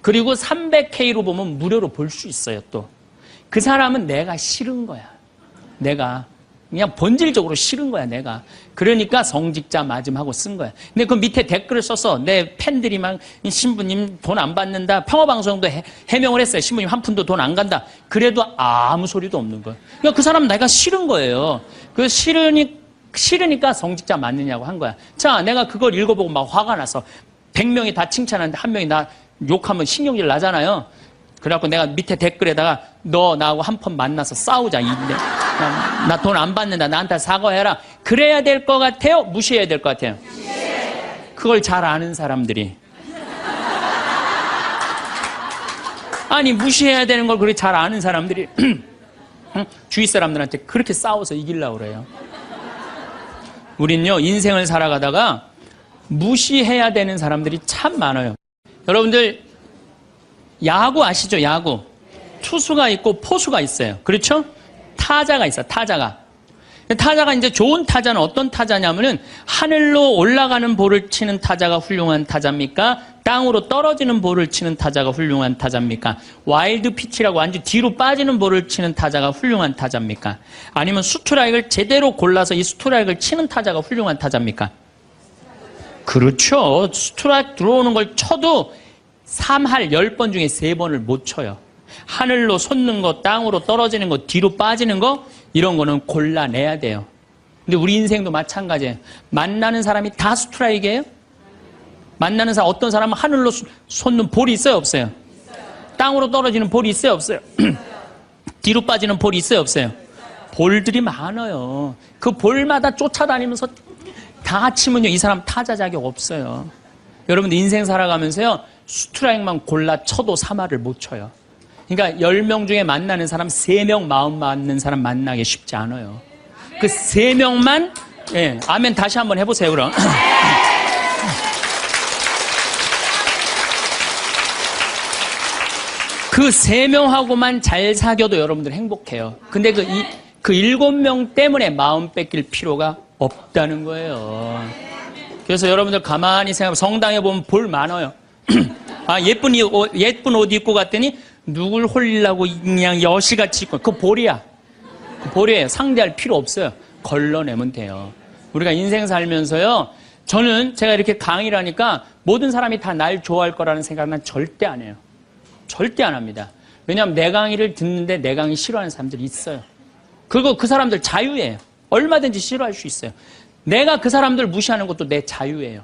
그리고 300K로 보면 무료로 볼 수 있어요 또. 그 사람은 내가 싫은 거야. 내가. 그냥 본질적으로 싫은 거야 내가. 그러니까 성직자 맞음하고 쓴 거야. 근데 그 밑에 댓글을 써서 내 팬들이 막 신부님 돈 안 받는다. 평화방송도 해명을 했어요. 신부님 한 푼도 돈 안 간다. 그래도 아무 소리도 없는 거야. 그러니까 그 사람 내가 싫은 거예요. 싫으니까 성직자 맞느냐고 한 거야. 자, 내가 그걸 읽어보고 막 화가 나서 100명이 다 칭찬하는데 한 명이 나 욕하면 신경질 나잖아요. 그래갖고 내가 밑에 댓글에다가 너 나하고 한 번 만나서 싸우자. 나 돈 안 받는다. 나한테 사과해라. 그래야 될 것 같아요? 무시해야 될 것 같아요? 그걸 잘 아는 사람들이. 아니 무시해야 되는 걸 그렇게 잘 아는 사람들이 주위 사람들한테 그렇게 싸워서 이기려고 그래요. 우린요 인생을 살아가다가 무시해야 되는 사람들이 참 많아요. 여러분들 야구 아시죠? 야구. 투수가 있고 포수가 있어요. 그렇죠? 타자가 있어, 타자가. 타자가 이제 좋은 타자는 어떤 타자냐면은 하늘로 올라가는 볼을 치는 타자가 훌륭한 타자입니까? 땅으로 떨어지는 볼을 치는 타자가 훌륭한 타자입니까? 와일드 피치라고 완전 뒤로 빠지는 볼을 치는 타자가 훌륭한 타자입니까? 아니면 스트라이크를 제대로 골라서 이 스트라이크를 치는 타자가 훌륭한 타자입니까? 그렇죠. 스트라이크 들어오는 걸 쳐도 3할 10번 중에 3번을 못 쳐요. 하늘로 솟는 거, 땅으로 떨어지는 거, 뒤로 빠지는 거, 이런 거는 골라내야 돼요. 근데 우리 인생도 마찬가지예요. 만나는 사람이 다 스트라이크예요? 만나는 사람, 어떤 사람은 하늘로 솟는 볼이 있어요, 없어요? 땅으로 떨어지는 볼이 있어요, 없어요? 뒤로 빠지는 볼이 있어요, 없어요? 볼들이 많아요. 그 볼마다 쫓아다니면서 다 치면요, 이 사람 타자 자격 없어요. 여러분들 인생 살아가면서요, 스트라이크만 골라 쳐도 3할을 못 쳐요. 그러니까 10명 중에 만나는 사람 3명 마음 맞는 사람 만나기 쉽지 않아요. 그 3명만, 예, 아멘 다시 한번 해보세요, 그럼. 그 3명하고만 잘 사귀어도 여러분들 행복해요. 근데 그 7명 때문에 마음 뺏길 필요가 없다는 거예요. 그래서 여러분들 가만히 생각하면 성당에 보면 볼 많아요. 아, 예쁜 옷 입고 갔더니 누굴 홀리려고 그냥 여시같이 입고, 그 볼이야. 그 볼이에요. 상대할 필요 없어요. 걸러내면 돼요. 우리가 인생 살면서요, 저는 제가 이렇게 강의를 하니까 모든 사람이 다 날 좋아할 거라는 생각은 절대 안 해요. 절대 안 합니다. 왜냐하면 내 강의를 듣는데 내 강의 싫어하는 사람들이 있어요. 그리고 그 사람들 자유예요. 얼마든지 싫어할 수 있어요. 내가 그 사람들 무시하는 것도 내 자유예요.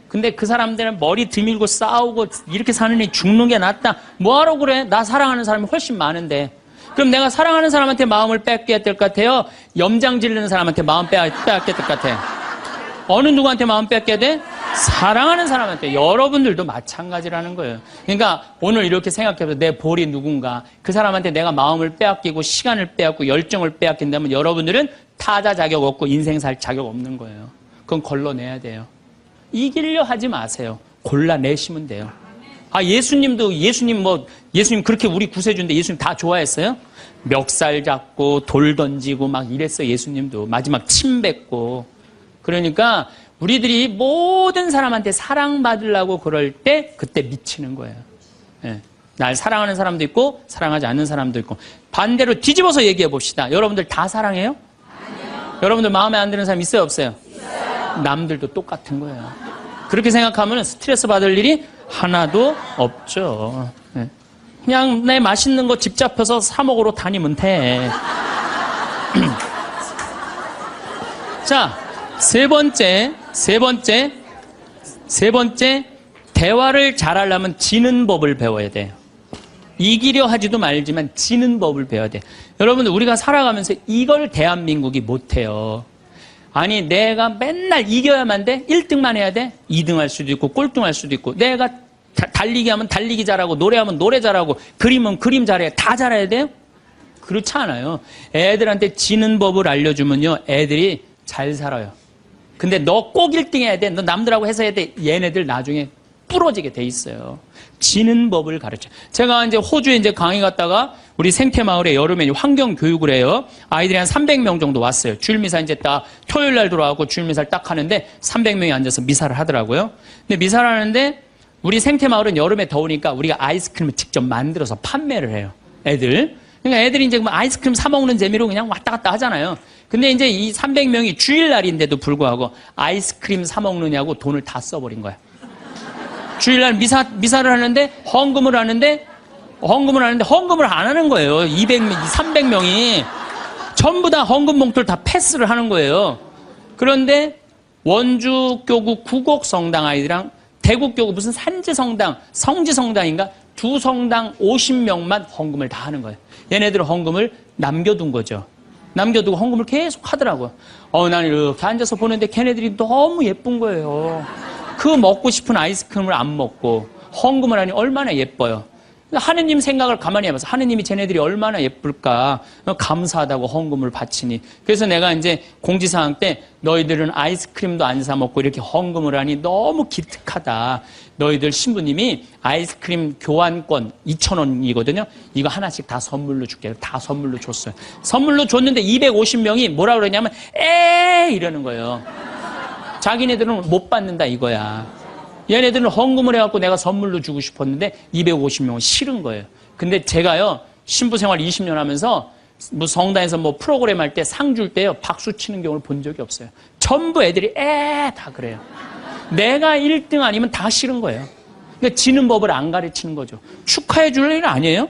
근데 그 사람들은 머리 드밀고 싸우고 이렇게 사느니 죽는 게 낫다. 뭐하러 그래? 나 사랑하는 사람이 훨씬 많은데. 그럼 내가 사랑하는 사람한테 마음을 뺏겨야 될 것 같아요? 염장 지르는 사람한테 마음 뺏겨야 될 것 같아요? 어느 누구한테 마음 뺏겨야 돼? 사랑하는 사람한테. 여러분들도 마찬가지라는 거예요. 그러니까 오늘 이렇게 생각해서 내 볼이 누군가, 그 사람한테 내가 마음을 빼앗기고 시간을 빼앗고 열정을 빼앗긴다면 여러분들은 타자 자격 없고 인생 살 자격 없는 거예요. 그건 걸러내야 돼요. 이기려 하지 마세요. 골라내시면 돼요. 아, 예수님 그렇게 우리 구세주인데 예수님 다 좋아했어요? 멱살 잡고 돌 던지고 막 이랬어요. 예수님도 마지막 침 뱉고. 그러니까 우리들이 모든 사람한테 사랑받으려고 그럴 때 그때 미치는 거예요. 예. 날 사랑하는 사람도 있고 사랑하지 않는 사람도 있고. 반대로 뒤집어서 얘기해 봅시다. 여러분들 다 사랑해요? 아니요. 여러분들 마음에 안 드는 사람 있어요, 없어요? 있어요. 남들도 똑같은 거예요. 그렇게 생각하면 스트레스 받을 일이 하나도 없죠. 예. 그냥 내 맛있는 거 집 잡혀서 사 먹으러 다니면 돼. 자, 세 번째, 대화를 잘하려면 지는 법을 배워야 돼요. 이기려 하지도 말지만 지는 법을 배워야 돼. 여러분들, 우리가 살아가면서 이걸 대한민국이 못해요. 아니, 내가 맨날 이겨야만 돼? 1등만 해야 돼? 2등 할 수도 있고, 꼴등 할 수도 있고, 내가 달리기 하면 달리기 잘하고, 노래하면 노래 잘하고, 그림은 그림 잘해. 다 잘해야 돼요? 그렇지 않아요. 애들한테 지는 법을 알려주면요, 애들이 잘 살아요. 근데 너 꼭 1등 해야 돼. 너 남들하고 해서 해야 돼. 얘네들 나중에 부러지게 돼 있어요. 지는 법을 가르쳐. 제가 이제 호주에 이제 강의 갔다가 우리 생태마을에 여름에 환경 교육을 해요. 아이들이 한 300명 정도 왔어요. 주일 미사 이제 딱 토요일 날 들어와서 주일 미사를 딱 하는데 300명이 앉아서 미사를 하더라고요. 근데 미사를 하는데 우리 생태마을은 여름에 더우니까 우리가 아이스크림을 직접 만들어서 판매를 해요. 애들. 그러니까 애들이 이제 아이스크림 사 먹는 재미로 그냥 왔다 갔다 하잖아요. 근데 이제 이 300명이 주일날인데도 불구하고 아이스크림 사 먹느냐고 돈을 다 써버린 거야. 주일날 미사를 하는데 헌금을 하는데 헌금을 안 하는 거예요. 300명이 전부 다 헌금 봉투를 다 패스를 하는 거예요. 그런데 원주교구 구곡성당 아이들이랑 대구교구 무슨 산지성당, 성지성당인가 두 성당 50명만 헌금을 다 하는 거예요. 얘네들은 헌금을 남겨둔 거죠. 남겨두고 헌금을 계속 하더라고요. 나는 이렇게 앉아서 보는데 걔네들이 너무 예쁜 거예요. 그 먹고 싶은 아이스크림을 안 먹고 헌금을 하니 얼마나 예뻐요. 하느님 생각을 가만히 해봐서 하느님이 쟤네들이 얼마나 예쁠까 감사하다고 헌금을 바치니. 그래서 내가 이제 공지사항 때 너희들은 아이스크림도 안 사 먹고 이렇게 헌금을 하니 너무 기특하다. 너희들 신부님이 아이스크림 교환권 2,000원이거든요. 이거 하나씩 다 선물로 줄게. 다 선물로 줬어요. 선물로 줬는데 250명이 뭐라 그러냐면 이러는 거예요. 자기네들은 못 받는다 이거야. 얘네들은 헌금을 해갖고 내가 선물로 주고 싶었는데 250명은 싫은 거예요. 근데 제가요, 신부 생활 20년 하면서 뭐 성당에서 뭐 프로그램 할 때 상 줄 때요, 박수 치는 경우를 본 적이 없어요. 전부 애들이 다 그래요. 내가 1등 아니면 다 싫은 거예요. 그러니까 지는 법을 안 가르치는 거죠. 축하해 줄 일 아니에요?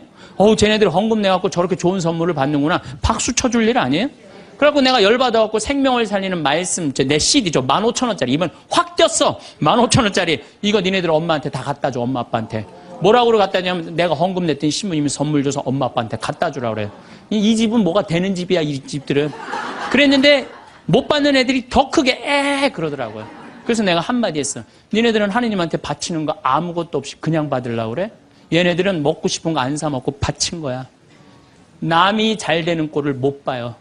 쟤네들 헌금 내갖고 저렇게 좋은 선물을 받는구나. 박수 쳐줄 일 아니에요? 그래갖고 내가 열받아갖고 생명을 살리는 말씀, 내 CD죠. 15,000원짜리. 이번 확 뛰었어. 15,000원짜리. 이거 니네들 엄마한테 다 갖다 줘, 엄마, 아빠한테. 뭐라고 갖다 주냐면 내가 헌금 냈더니 신부님이 선물 줘서 엄마, 아빠한테 갖다 주라 그래요. 이 집은 뭐가 되는 집이야, 이 집들은. 그랬는데 못 받는 애들이 더 크게 그러더라고요. 그래서 내가 한마디 했어. 니네들은 하느님한테 바치는 거 아무것도 없이 그냥 받으려고 그래? 얘네들은 먹고 싶은 거 안 사 먹고 바친 거야. 남이 잘 되는 꼴을 못 봐요.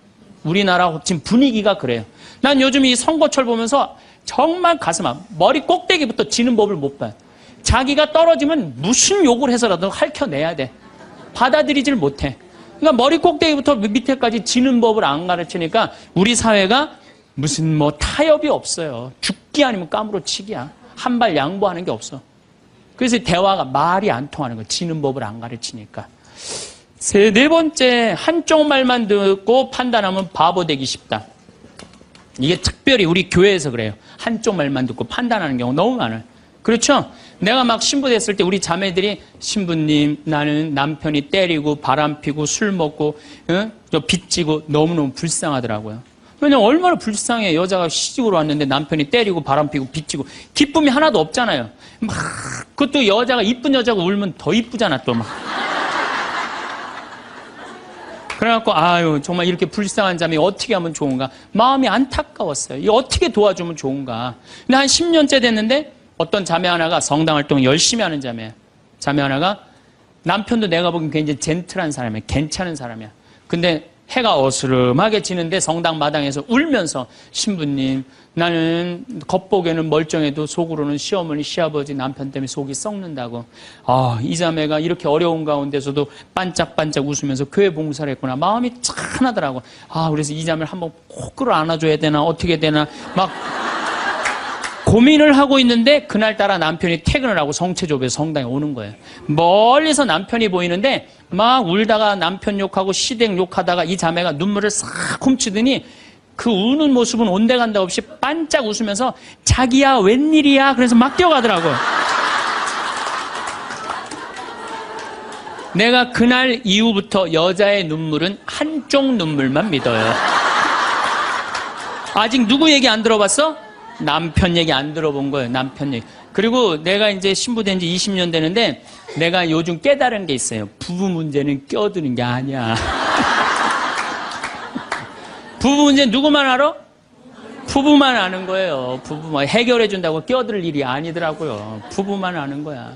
우리나라 지금 분위기가 그래요. 난 요즘 이 선거철 보면서 정말 가슴 아파. 머리 꼭대기부터 지는 법을 못 봐요. 자기가 떨어지면 무슨 욕을 해서라도 핥혀내야 돼. 받아들이질 못해. 그러니까 머리 꼭대기부터 밑에까지 지는 법을 안 가르치니까 우리 사회가 무슨 뭐 타협이 없어요. 죽기 아니면 까무러치기야. 한 발 양보하는 게 없어. 그래서 대화가 말이 안 통하는 거야. 지는 법을 안 가르치니까. 네 번째, 한쪽 말만 듣고 판단하면 바보 되기 쉽다. 이게 특별히 우리 교회에서 그래요. 한쪽 말만 듣고 판단하는 경우 너무 많아요. 그렇죠? 내가 막 신부 됐을 때 우리 자매들이 신부님, 나는 남편이 때리고 바람피고 술 먹고 빚지고 너무너무 불쌍하더라고요. 왜냐면 얼마나 불쌍해. 여자가 시집으로 왔는데 남편이 때리고 바람피고 빚지고 기쁨이 하나도 없잖아요. 막 그것도 여자가 이쁜 여자가 울면 더 이쁘잖아 또 막. 그래갖고 정말 이렇게 불쌍한 자매 어떻게 하면 좋은가. 마음이 안타까웠어요. 이거 어떻게 도와주면 좋은가. 근데 한 10년째 됐는데 어떤 자매 하나가 성당 활동 열심히 하는 자매 하나가 남편도 내가 보기엔 굉장히 젠틀한 사람이야. 괜찮은 사람이야. 근데 해가 어스름하게 지는데 성당 마당에서 울면서 신부님, 나는 겉보기에는 멀쩡해도 속으로는 시어머니, 시아버지, 남편 때문에 속이 썩는다고. 이 자매가 이렇게 어려운 가운데서도 반짝반짝 웃으면서 교회 봉사를 했구나. 마음이 짠하더라고. 그래서 이 자매를 한번 꼭 끌어안아줘야 되나 어떻게 되나 막 고민을 하고 있는데 그날따라 남편이 퇴근을 하고 성체조배에서 성당에 오는 거예요. 멀리서 남편이 보이는데 막 울다가 남편 욕하고 시댁 욕하다가 이 자매가 눈물을 싹 훔치더니 그 우는 모습은 온데간데 없이 반짝 웃으면서 자기야 웬일이야 그래서 막 뛰어가더라고요. 내가 그날 이후부터 여자의 눈물은 한쪽 눈물만 믿어요. 아직 누구 얘기 안 들어봤어? 남편 얘기 안 들어본 거예요. 남편 얘기. 그리고 내가 이제 신부된 지 20년 되는데 내가 요즘 깨달은 게 있어요. 부부 문제는 껴드는 게 아니야. 부부 문제 누구만 알아? 부부만 아는 거예요. 부부만 해결해 준다고 껴들 일이 아니더라고요. 부부만 아는 거야.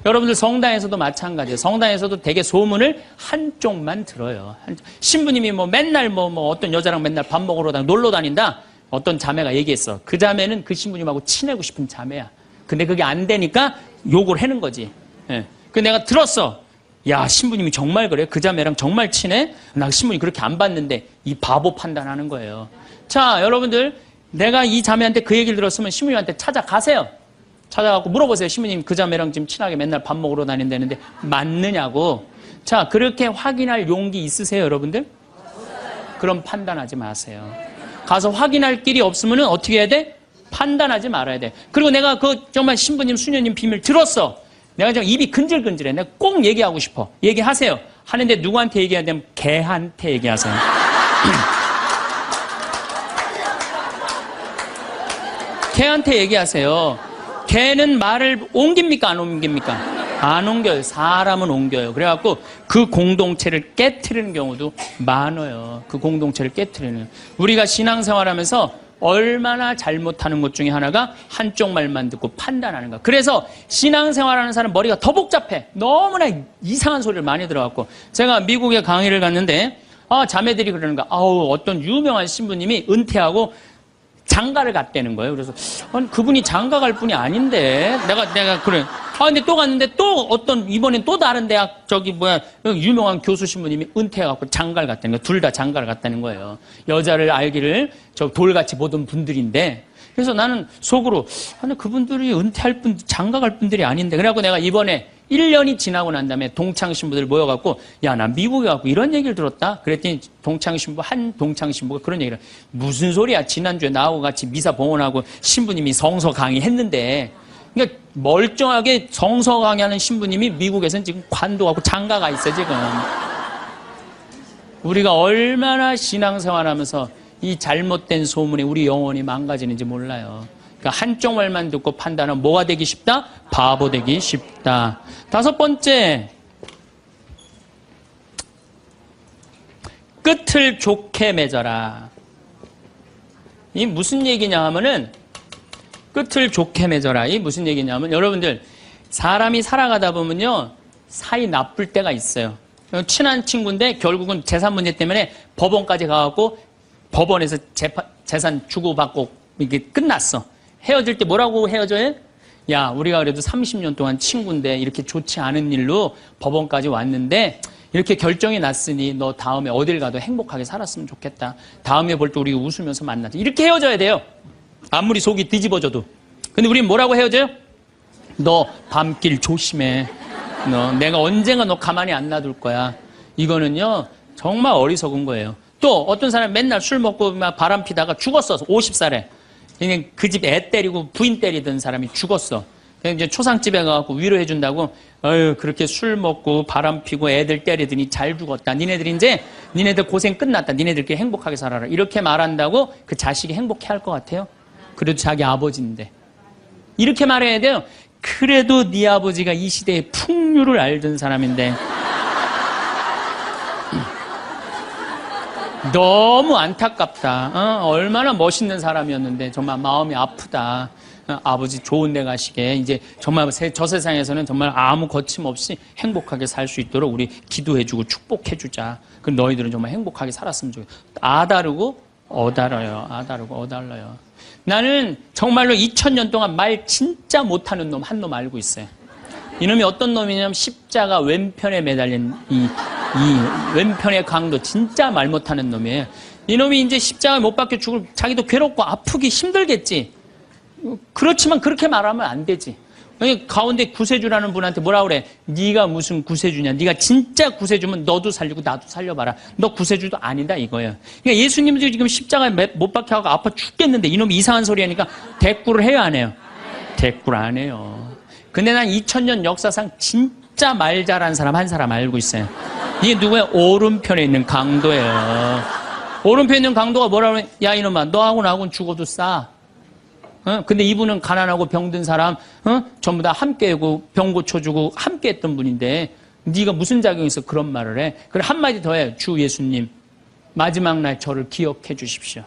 여러분들 성당에서도 마찬가지예요. 성당에서도 되게 소문을 한쪽만 들어요. 신부님이 맨날 어떤 여자랑 맨날 밥 먹으러 놀러 다닌다. 어떤 자매가 얘기했어. 그 자매는 그 신부님하고 친하고 싶은 자매야. 근데 그게 안 되니까 욕을 하는 거지. 그 내가 들었어. 야, 신부님이 정말 그래? 그 자매랑 정말 친해? 나 신부님 그렇게 안 봤는데. 이 바보 판단하는 거예요. 자, 여러분들, 내가 이 자매한테 그 얘기를 들었으면 신부님한테 찾아가세요. 찾아가고 물어보세요. 신부님 그 자매랑 지금 친하게 맨날 밥 먹으러 다닌다는데 맞느냐고. 자, 그렇게 확인할 용기 있으세요, 여러분들? 그럼 판단하지 마세요. 가서 확인할 길이 없으면 어떻게 해야 돼? 판단하지 말아야 돼. 그리고 내가 정말 신부님, 수녀님 비밀 들었어. 내가 지금 입이 근질근질해. 내가 꼭 얘기하고 싶어. 얘기하세요. 하는데 누구한테 얘기해야 되면 걔한테 얘기하세요. 걔한테 얘기하세요. 걔는 말을 옮깁니까? 안 옮깁니까? 안 옮겨요. 사람은 옮겨요. 그래갖고 그 공동체를 깨트리는 경우도 많아요. 그 공동체를 깨트리는. 우리가 신앙생활하면서 얼마나 잘못하는 것 중에 하나가 한쪽 말만 듣고 판단하는 거. 그래서 신앙생활하는 사람 머리가 더 복잡해. 너무나 이상한 소리를 많이 들어갖고. 제가 미국에 강의를 갔는데 자매들이 그러는 거야. 어떤 유명한 신부님이 은퇴하고 장가를 갔다는 거예요. 그래서 아니, 그분이 장가 갈 분이 아닌데 내가 그래. 근데 또 갔는데 또 이번엔 또 다른 대학 유명한 교수 신부님이 은퇴해갖고 장가를 갔다는 거예요. 둘 다 장가를 갔다는 거예요. 여자를 알기를 돌같이 보던 분들인데. 그래서 나는 속으로 아니 그분들이 은퇴할 분 장가 갈 분들이 아닌데. 그래갖고 내가 이번에 1년이 지나고 난 다음에 동창 신부들 모여갖고 야, 나 미국에 가고 이런 얘기를 들었다. 그랬더니 한 동창 신부가 그런 얘기를 무슨 소리야. 지난주에 나하고 같이 미사 봉헌하고 신부님이 성서 강의했는데. 그러니까 멀쩡하게 성서 강의하는 신부님이 미국에서는 지금 관도하고 장가가 있어 지금. 우리가 얼마나 신앙생활하면서 이 잘못된 소문에 우리 영혼이 망가지는지 몰라요. 그러니까 한쪽 말만 듣고 판단하면 뭐가 되기 쉽다? 바보 되기 쉽다. 5번째, 끝을 좋게 맺어라. 이 무슨 얘기냐 하면은 끝을 좋게 맺어라. 이 무슨 얘기냐면 여러분들 사람이 살아가다 보면요 사이 나쁠 때가 있어요. 친한 친구인데 결국은 재산 문제 때문에 법원까지 가갖고 법원에서 재산 주고받고 이게 끝났어. 헤어질 때 뭐라고 헤어져요? 야, 우리가 그래도 30년 동안 친구인데 이렇게 좋지 않은 일로 법원까지 왔는데 이렇게 결정이 났으니 너 다음에 어딜 가도 행복하게 살았으면 좋겠다. 다음에 볼 때 우리 웃으면서 만나자. 이렇게 헤어져야 돼요. 아무리 속이 뒤집어져도. 근데 우리는 뭐라고 헤어져요? 너 밤길 조심해. 내가 언젠가 너 가만히 안 놔둘 거야. 이거는요 정말 어리석은 거예요. 또 어떤 사람 맨날 술 먹고 막 바람 피다가 죽었어. 50살에. 그냥 그 집 애 때리고 부인 때리던 사람이 죽었어. 그냥 이제 초상집에 가서 위로해 준다고 그렇게 술 먹고 바람 피고 애들 때리더니 잘 죽었다. 니네들 고생 끝났다. 니네들끼리 행복하게 살아라. 이렇게 말한다고 그 자식이 행복해 할 것 같아요? 그래도 자기 아버지인데. 이렇게 말해야 돼요. 그래도 네 아버지가 이 시대의 풍류를 알던 사람인데 너무 안타깝다. 얼마나 멋있는 사람이었는데 정말 마음이 아프다. 아버지 좋은 데 가시게 이제 정말 저 세상에서는 정말 아무 거침없이 행복하게 살 수 있도록 우리 기도해주고 축복해주자. 그럼 너희들은 정말 행복하게 살았으면 좋겠다. 아다르고 어달아요. 아다르고 어달라요. 나는 정말로 2000년 동안 말 진짜 못하는 놈 한 놈 알고 있어요. 이놈이 어떤 놈이냐면 십자가 왼편에 매달린 이 왼편의 강도 진짜 말 못하는 놈이에요. 이놈이 이제 십자가에 못 박혀 죽을 자기도 괴롭고 아프기 힘들겠지. 그렇지만 그렇게 말하면 안 되지. 가운데 구세주라는 분한테 뭐라 그래? 네가 무슨 구세주냐? 네가 진짜 구세주면 너도 살리고 나도 살려봐라. 너 구세주도 아니다 이거예요. 그러니까 예수님도 지금 십자가에 못 박혀가고 아파 죽겠는데 이놈이 이상한 소리 하니까 대꾸를 해요 안 해요? 대꾸를 안 해요. 근데 난 2000년 역사상 진짜 말 잘하는 사람 한 사람 알고 있어요. 이게 누구야? 오른편에 있는 강도예요. 오른편에 있는 강도가 뭐라 그래? 야 이놈아 너하고 나하고는 죽어도 싸. 근데 이분은 가난하고 병든 사람 전부 다 함께하고 병 고쳐주고 함께했던 분인데 네가 무슨 자격이 있어 그런 말을 해. 그래 한마디 더 해. 주 예수님 마지막 날 저를 기억해 주십시오.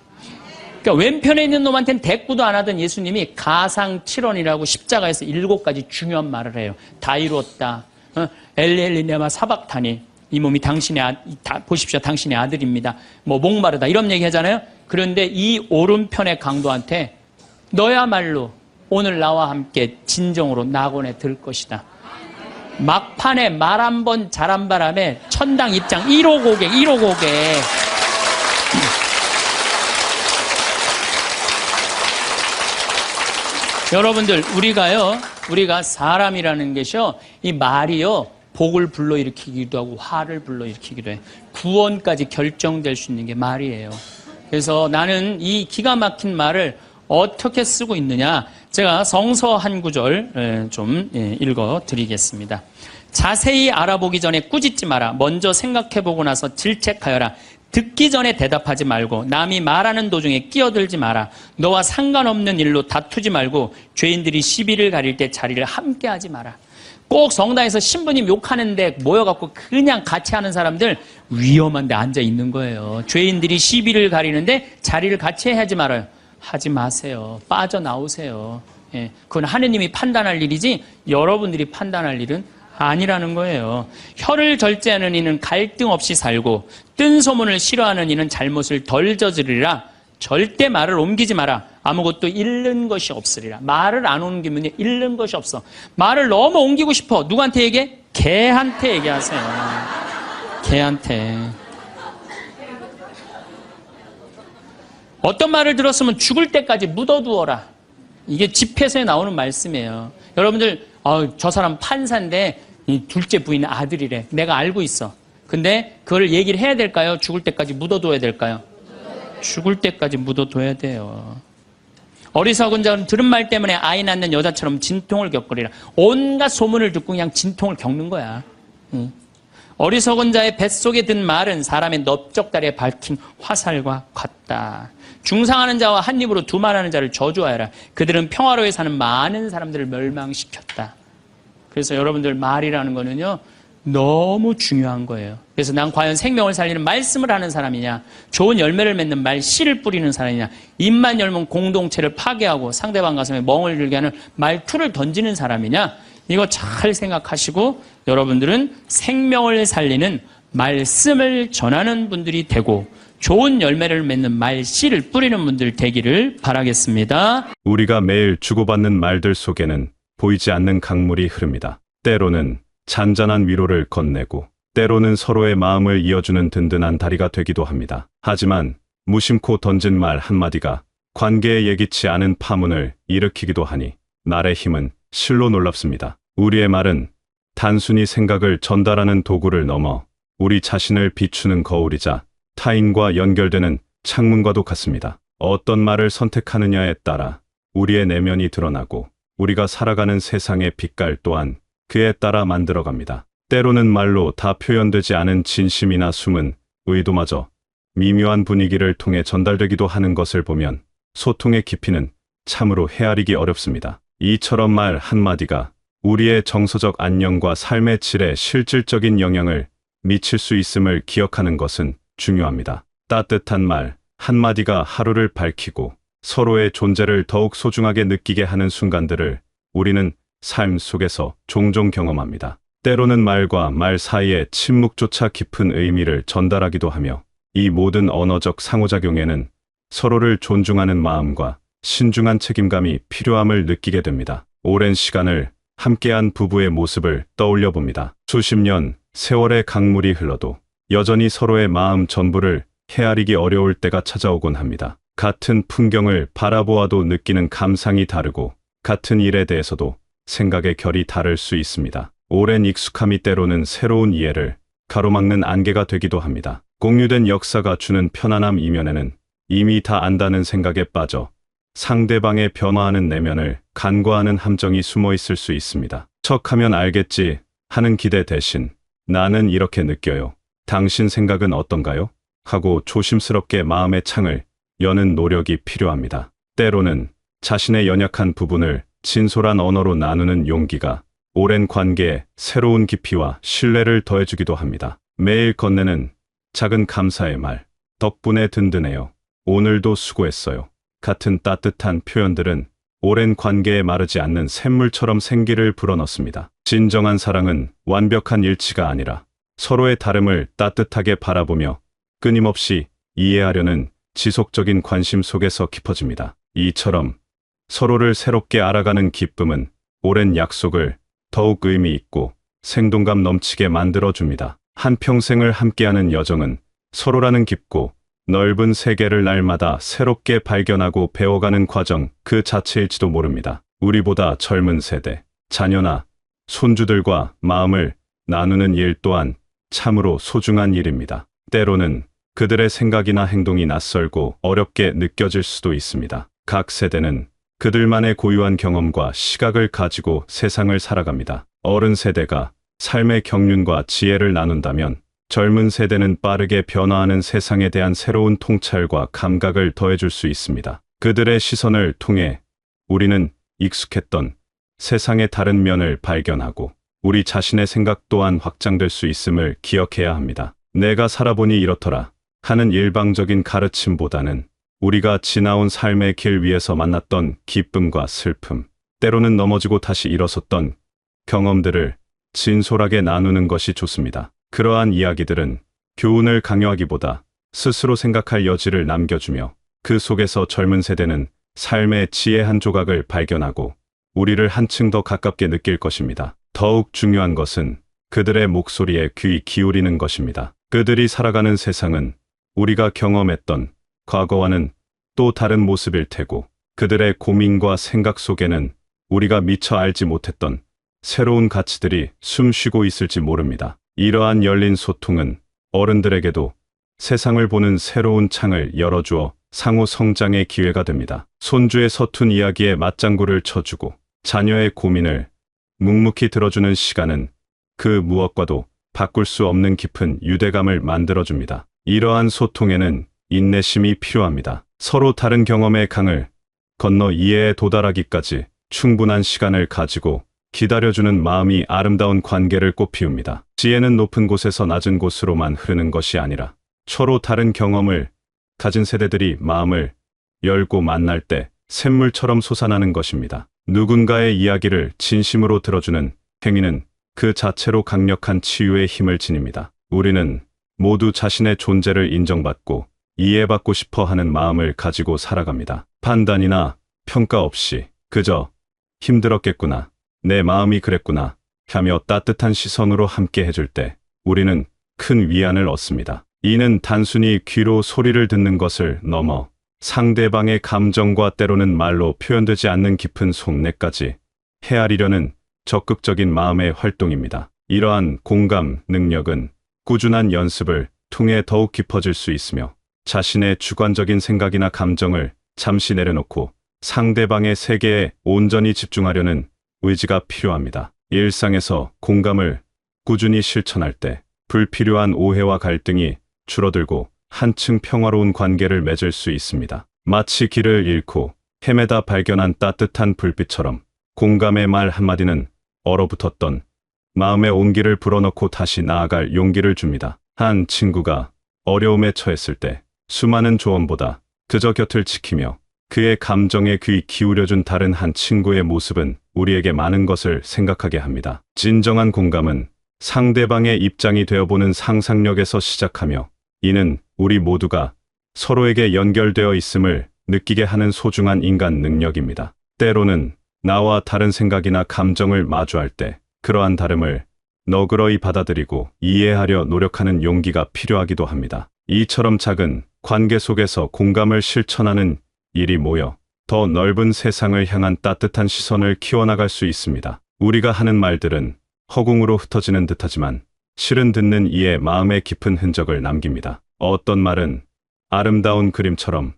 그러니까 왼편에 있는 놈한테는 대꾸도 안 하던 예수님이 가상칠언이라고 십자가에서 7가지 중요한 말을 해요. 다 이루었다. 엘리엘리네마 사박타니 이 몸이 보십시오. 당신의 아들입니다. 뭐 목마르다 이런 얘기 하잖아요. 그런데 이 오른편의 강도한테 너야말로 오늘 나와 함께 진정으로 낙원에 들 것이다. 막판에 말 한 번 잘한 바람에 천당 입장 1호 고객. 여러분들 우리가 사람이라는 것이요 이 말이요 복을 불러일으키기도 하고 화를 불러일으키기도 해요. 구원까지 결정될 수 있는 게 말이에요. 그래서 나는 이 기가 막힌 말을 어떻게 쓰고 있느냐 제가 성서 한 구절 좀 읽어드리겠습니다. 자세히 알아보기 전에 꾸짖지 마라. 먼저 생각해보고 나서 질책하여라. 듣기 전에 대답하지 말고 남이 말하는 도중에 끼어들지 마라. 너와 상관없는 일로 다투지 말고 죄인들이 시비를 가릴 때 자리를 함께 하지 마라. 꼭 성당에서 신부님 욕하는데 모여갖고 그냥 같이 하는 사람들 위험한 데 앉아 있는 거예요. 죄인들이 시비를 가리는데 자리를 같이 하지 말아요. 하지 마세요. 빠져나오세요. 예, 그건 하느님이 판단할 일이지 여러분들이 판단할 일은 아니라는 거예요. 혀를 절제하는 이는 갈등 없이 살고 뜬 소문을 싫어하는 이는 잘못을 덜 저지르리라. 절대 말을 옮기지 마라. 아무것도 잃는 것이 없으리라. 말을 안 옮기면 잃는 것이 없어. 말을 너무 옮기고 싶어. 누구한테 얘기해? 개한테 얘기하세요. 개한테. 어떤 말을 들었으면 죽을 때까지 묻어두어라. 이게 집회서에 나오는 말씀이에요. 여러분들 저 사람 판사인데 이 둘째 부인 아들이래. 내가 알고 있어. 근데 그걸 얘기를 해야 될까요? 죽을 때까지 묻어둬야 될까요? 죽을 때까지 묻어둬야 돼요. 어리석은 자는 들은 말 때문에 아이 낳는 여자처럼 진통을 겪으리라. 온갖 소문을 듣고 그냥 진통을 겪는 거야. 어리석은 자의 뱃속에 든 말은 사람의 넓적다리에 밝힌 화살과 같다. 중상하는 자와 한 입으로 두말하는 자를 저주하여라. 그들은 평화로에 사는 많은 사람들을 멸망시켰다. 그래서 여러분들 말이라는 거는요 너무 중요한 거예요. 그래서 난 과연 생명을 살리는 말씀을 하는 사람이냐, 좋은 열매를 맺는 말 씨를 뿌리는 사람이냐, 입만 열면 공동체를 파괴하고 상대방 가슴에 멍을 들게 하는 말투를 던지는 사람이냐, 이거 잘 생각하시고 여러분들은 생명을 살리는 말씀을 전하는 분들이 되고 좋은 열매를 맺는 말 씨를 뿌리는 분들 되기를 바라겠습니다. 우리가 매일 주고받는 말들 속에는 보이지 않는 강물이 흐릅니다. 때로는 잔잔한 위로를 건네고 때로는 서로의 마음을 이어주는 든든한 다리가 되기도 합니다. 하지만 무심코 던진 말 한마디가 관계에 예기치 않은 파문을 일으키기도 하니 말의 힘은 실로 놀랍습니다. 우리의 말은 단순히 생각을 전달하는 도구를 넘어 우리 자신을 비추는 거울이자 타인과 연결되는 창문과도 같습니다. 어떤 말을 선택하느냐에 따라 우리의 내면이 드러나고 우리가 살아가는 세상의 빛깔 또한 그에 따라 만들어갑니다. 때로는 말로 다 표현되지 않은 진심이나 숨은 의도마저 미묘한 분위기를 통해 전달되기도 하는 것을 보면 소통의 깊이는 참으로 헤아리기 어렵습니다. 이처럼 말 한마디가 우리의 정서적 안녕과 삶의 질에 실질적인 영향을 미칠 수 있음을 기억하는 것은 중요합니다. 따뜻한 말 한마디가 하루를 밝히고 서로의 존재를 더욱 소중하게 느끼게 하는 순간들을 우리는 삶 속에서 종종 경험합니다. 때로는 말과 말 사이의 침묵조차 깊은 의미를 전달하기도 하며 이 모든 언어적 상호작용에는 서로를 존중하는 마음과 신중한 책임감이 필요함을 느끼게 됩니다. 오랜 시간을 함께한 부부의 모습을 떠올려 봅니다. 수십 년 세월의 강물이 흘러도 여전히 서로의 마음 전부를 헤아리기 어려울 때가 찾아오곤 합니다. 같은 풍경을 바라보아도 느끼는 감상이 다르고 같은 일에 대해서도 생각의 결이 다를 수 있습니다. 오랜 익숙함이 때로는 새로운 이해를 가로막는 안개가 되기도 합니다. 공유된 역사가 주는 편안함 이면에는 이미 다 안다는 생각에 빠져 상대방의 변화하는 내면을 간과하는 함정이 숨어 있을 수 있습니다. 척하면 알겠지 하는 기대 대신 나는 이렇게 느껴요. 당신 생각은 어떤가요? 하고 조심스럽게 마음의 창을 여는 노력이 필요합니다. 때로는 자신의 연약한 부분을 진솔한 언어로 나누는 용기가 오랜 관계에 새로운 깊이와 신뢰를 더해주기도 합니다. 매일 건네는 작은 감사의 말, 덕분에 든든해요. 오늘도 수고했어요. 같은 따뜻한 표현들은 오랜 관계에 마르지 않는 샘물처럼 생기를 불어넣습니다. 진정한 사랑은 완벽한 일치가 아니라 서로의 다름을 따뜻하게 바라보며 끊임없이 이해하려는 지속적인 관심 속에서 깊어집니다. 이처럼 서로를 새롭게 알아가는 기쁨은 오랜 약속을 더욱 의미 있고 생동감 넘치게 만들어줍니다. 한평생을 함께하는 여정은 서로라는 깊고 넓은 세계를 날마다 새롭게 발견하고 배워가는 과정 그 자체일지도 모릅니다. 우리보다 젊은 세대, 자녀나 손주들과 마음을 나누는 일 또한 참으로 소중한 일입니다. 때로는 그들의 생각이나 행동이 낯설고 어렵게 느껴질 수도 있습니다. 각 세대는 그들만의 고유한 경험과 시각을 가지고 세상을 살아갑니다. 어른 세대가 삶의 경륜과 지혜를 나눈다면 젊은 세대는 빠르게 변화하는 세상에 대한 새로운 통찰과 감각을 더해줄 수 있습니다. 그들의 시선을 통해 우리는 익숙했던 세상의 다른 면을 발견하고 우리 자신의 생각 또한 확장될 수 있음을 기억해야 합니다. 내가 살아보니 이렇더라 하는 일방적인 가르침보다는 우리가 지나온 삶의 길 위에서 만났던 기쁨과 슬픔, 때로는 넘어지고 다시 일어섰던 경험들을 진솔하게 나누는 것이 좋습니다. 그러한 이야기들은 교훈을 강요하기보다 스스로 생각할 여지를 남겨주며 그 속에서 젊은 세대는 삶의 지혜 한 조각을 발견하고 우리를 한층 더 가깝게 느낄 것입니다. 더욱 중요한 것은 그들의 목소리에 귀 기울이는 것입니다. 그들이 살아가는 세상은 우리가 경험했던 과거와는 또 다른 모습일 테고 그들의 고민과 생각 속에는 우리가 미처 알지 못했던 새로운 가치들이 숨쉬고 있을지 모릅니다. 이러한 열린 소통은 어른들에게도 세상을 보는 새로운 창을 열어주어 상호 성장의 기회가 됩니다. 손주의 서툰 이야기에 맞장구를 쳐주고 자녀의 고민을 묵묵히 들어주는 시간은 그 무엇과도 바꿀 수 없는 깊은 유대감을 만들어줍니다. 이러한 소통에는 인내심이 필요합니다. 서로 다른 경험의 강을 건너 이해에 도달하기까지 충분한 시간을 가지고 기다려주는 마음이 아름다운 관계를 꽃피웁니다. 지혜는 높은 곳에서 낮은 곳으로만 흐르는 것이 아니라 서로 다른 경험을 가진 세대들이 마음을 열고 만날 때 샘물처럼 솟아나는 것입니다. 누군가의 이야기를 진심으로 들어주는 행위는 그 자체로 강력한 치유의 힘을 지닙니다. 우리는 모두 자신의 존재를 인정받고 이해받고 싶어 하는 마음을 가지고 살아갑니다. 판단이나 평가 없이 그저 힘들었겠구나, 내 마음이 그랬구나 하며 따뜻한 시선으로 함께 해줄 때 우리는 큰 위안을 얻습니다. 이는 단순히 귀로 소리를 듣는 것을 넘어 상대방의 감정과 때로는 말로 표현되지 않는 깊은 속내까지 헤아리려는 적극적인 마음의 활동입니다. 이러한 공감 능력은 꾸준한 연습을 통해 더욱 깊어질 수 있으며 자신의 주관적인 생각이나 감정을 잠시 내려놓고 상대방의 세계에 온전히 집중하려는 의지가 필요합니다. 일상에서 공감을 꾸준히 실천할 때 불필요한 오해와 갈등이 줄어들고 한층 평화로운 관계를 맺을 수 있습니다. 마치 길을 잃고 헤매다 발견한 따뜻한 불빛처럼 공감의 말 한마디는 얼어붙었던 마음의 온기를 불어넣고 다시 나아갈 용기를 줍니다. 한 친구가 어려움에 처했을 때 수많은 조언보다 그저 곁을 지키며 그의 감정에 귀 기울여준 다른 한 친구의 모습은 우리에게 많은 것을 생각하게 합니다. 진정한 공감은 상대방의 입장이 되어보는 상상력에서 시작하며 이는 우리 모두가 서로에게 연결되어 있음을 느끼게 하는 소중한 인간 능력입니다. 때로는 나와 다른 생각이나 감정을 마주할 때 그러한 다름을 너그러이 받아들이고 이해하려 노력하는 용기가 필요하기도 합니다. 이처럼 작은 관계 속에서 공감을 실천하는 일이 모여 더 넓은 세상을 향한 따뜻한 시선을 키워나갈 수 있습니다. 우리가 하는 말들은 허공으로 흩어지는 듯하지만 실은 듣는 이의 마음에 깊은 흔적을 남깁니다. 어떤 말은 아름다운 그림처럼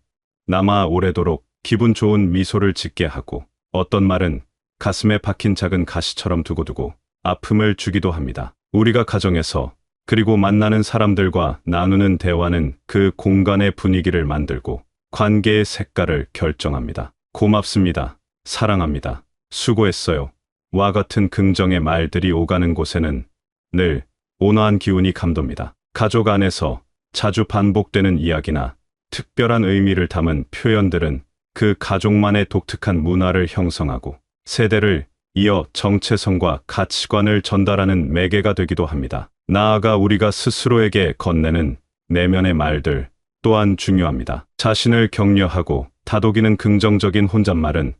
남아 오래도록 기분 좋은 미소를 짓게 하고 어떤 말은 가슴에 박힌 작은 가시처럼 두고두고 아픔을 주기도 합니다. 우리가 가정에서 그리고 만나는 사람들과 나누는 대화는 그 공간의 분위기를 만들고 관계의 색깔을 결정합니다. 고맙습니다. 사랑합니다. 수고했어요. 와 같은 긍정의 말들이 오가는 곳에는 늘 온화한 기운이 감돕니다. 가족 안에서 자주 반복되는 이야기나 특별한 의미를 담은 표현들은 그 가족만의 독특한 문화를 형성하고 세대를 이어 정체성과 가치관을 전달하는 매개가 되기도 합니다. 나아가 우리가 스스로에게 건네는 내면의 말들 또한 중요합니다. 자신을 격려하고 다독이는 긍정적인 혼잣말은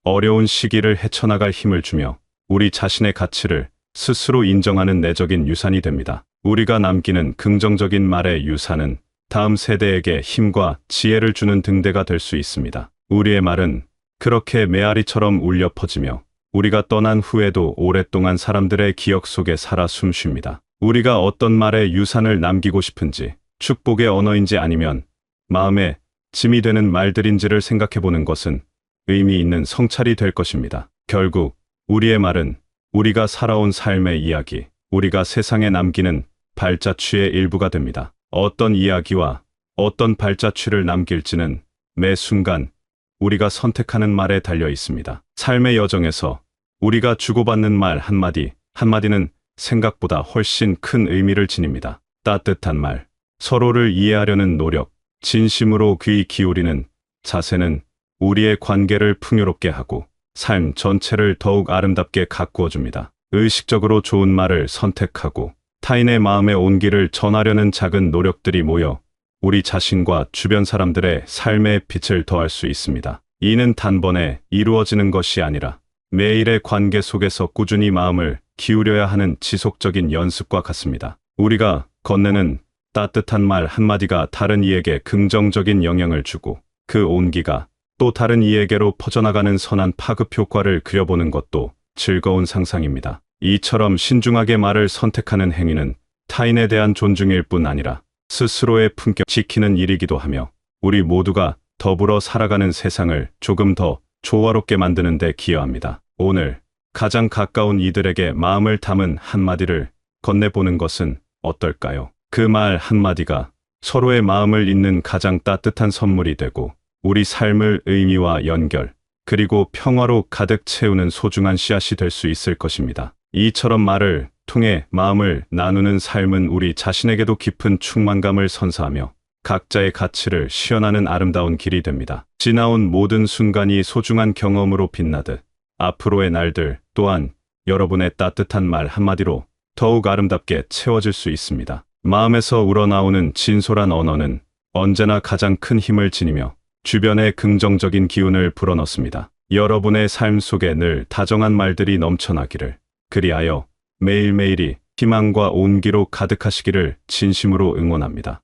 어려운 시기를 헤쳐나갈 힘을 주며 우리 자신의 가치를 스스로 인정하는 내적인 유산이 됩니다. 우리가 남기는 긍정적인 말의 유산은 다음 세대에게 힘과 지혜를 주는 등대가 될 수 있습니다. 우리의 말은 그렇게 메아리처럼 울려 퍼지며 우리가 떠난 후에도 오랫동안 사람들의 기억 속에 살아 숨쉽니다. 우리가 어떤 말의 유산을 남기고 싶은지, 축복의 언어인지 아니면 마음에 짐이 되는 말들인지를 생각해보는 것은 의미 있는 성찰이 될 것입니다. 결국 우리의 말은 우리가 살아온 삶의 이야기, 우리가 세상에 남기는 발자취의 일부가 됩니다. 어떤 이야기와 어떤 발자취를 남길지는 매 순간 우리가 선택하는 말에 달려 있습니다. 삶의 여정에서 우리가 주고받는 말 한마디, 한마디는 생각보다 훨씬 큰 의미를 지닙니다. 따뜻한 말, 서로를 이해하려는 노력, 진심으로 귀 기울이는 자세는 우리의 관계를 풍요롭게 하고 삶 전체를 더욱 아름답게 가꾸어 줍니다. 의식적으로 좋은 말을 선택하고 타인의 마음의 온기를 전하려는 작은 노력들이 모여 우리 자신과 주변 사람들의 삶의 빛을 더할 수 있습니다. 이는 단번에 이루어지는 것이 아니라 매일의 관계 속에서 꾸준히 마음을 기울여야 하는 지속적인 연습과 같습니다. 우리가 건네는 따뜻한 말 한마디가 다른 이에게 긍정적인 영향을 주고 그 온기가 또 다른 이에게로 퍼져나가는 선한 파급 효과를 그려보는 것도 즐거운 상상입니다. 이처럼 신중하게 말을 선택하는 행위는 타인에 대한 존중일 뿐 아니라 스스로의 품격 지키는 일이기도 하며 우리 모두가 더불어 살아가는 세상을 조금 더 조화롭게 만드는 데 기여합니다. 오늘 가장 가까운 이들에게 마음을 담은 한마디를 건네보는 것은 어떨까요? 그 말 한마디가 서로의 마음을 잇는 가장 따뜻한 선물이 되고 우리 삶을 의미와 연결, 그리고 평화로 가득 채우는 소중한 씨앗이 될 수 있을 것입니다. 이처럼 말을 통해 마음을 나누는 삶은 우리 자신에게도 깊은 충만감을 선사하며 각자의 가치를 시연하는 아름다운 길이 됩니다. 지나온 모든 순간이 소중한 경험으로 빛나듯 앞으로의 날들 또한 여러분의 따뜻한 말 한마디로 더욱 아름답게 채워질 수 있습니다. 마음에서 우러나오는 진솔한 언어는 언제나 가장 큰 힘을 지니며 주변에 긍정적인 기운을 불어넣습니다. 여러분의 삶 속에 늘 다정한 말들이 넘쳐나기를, 그리하여 매일매일이 희망과 온기로 가득하시기를 진심으로 응원합니다.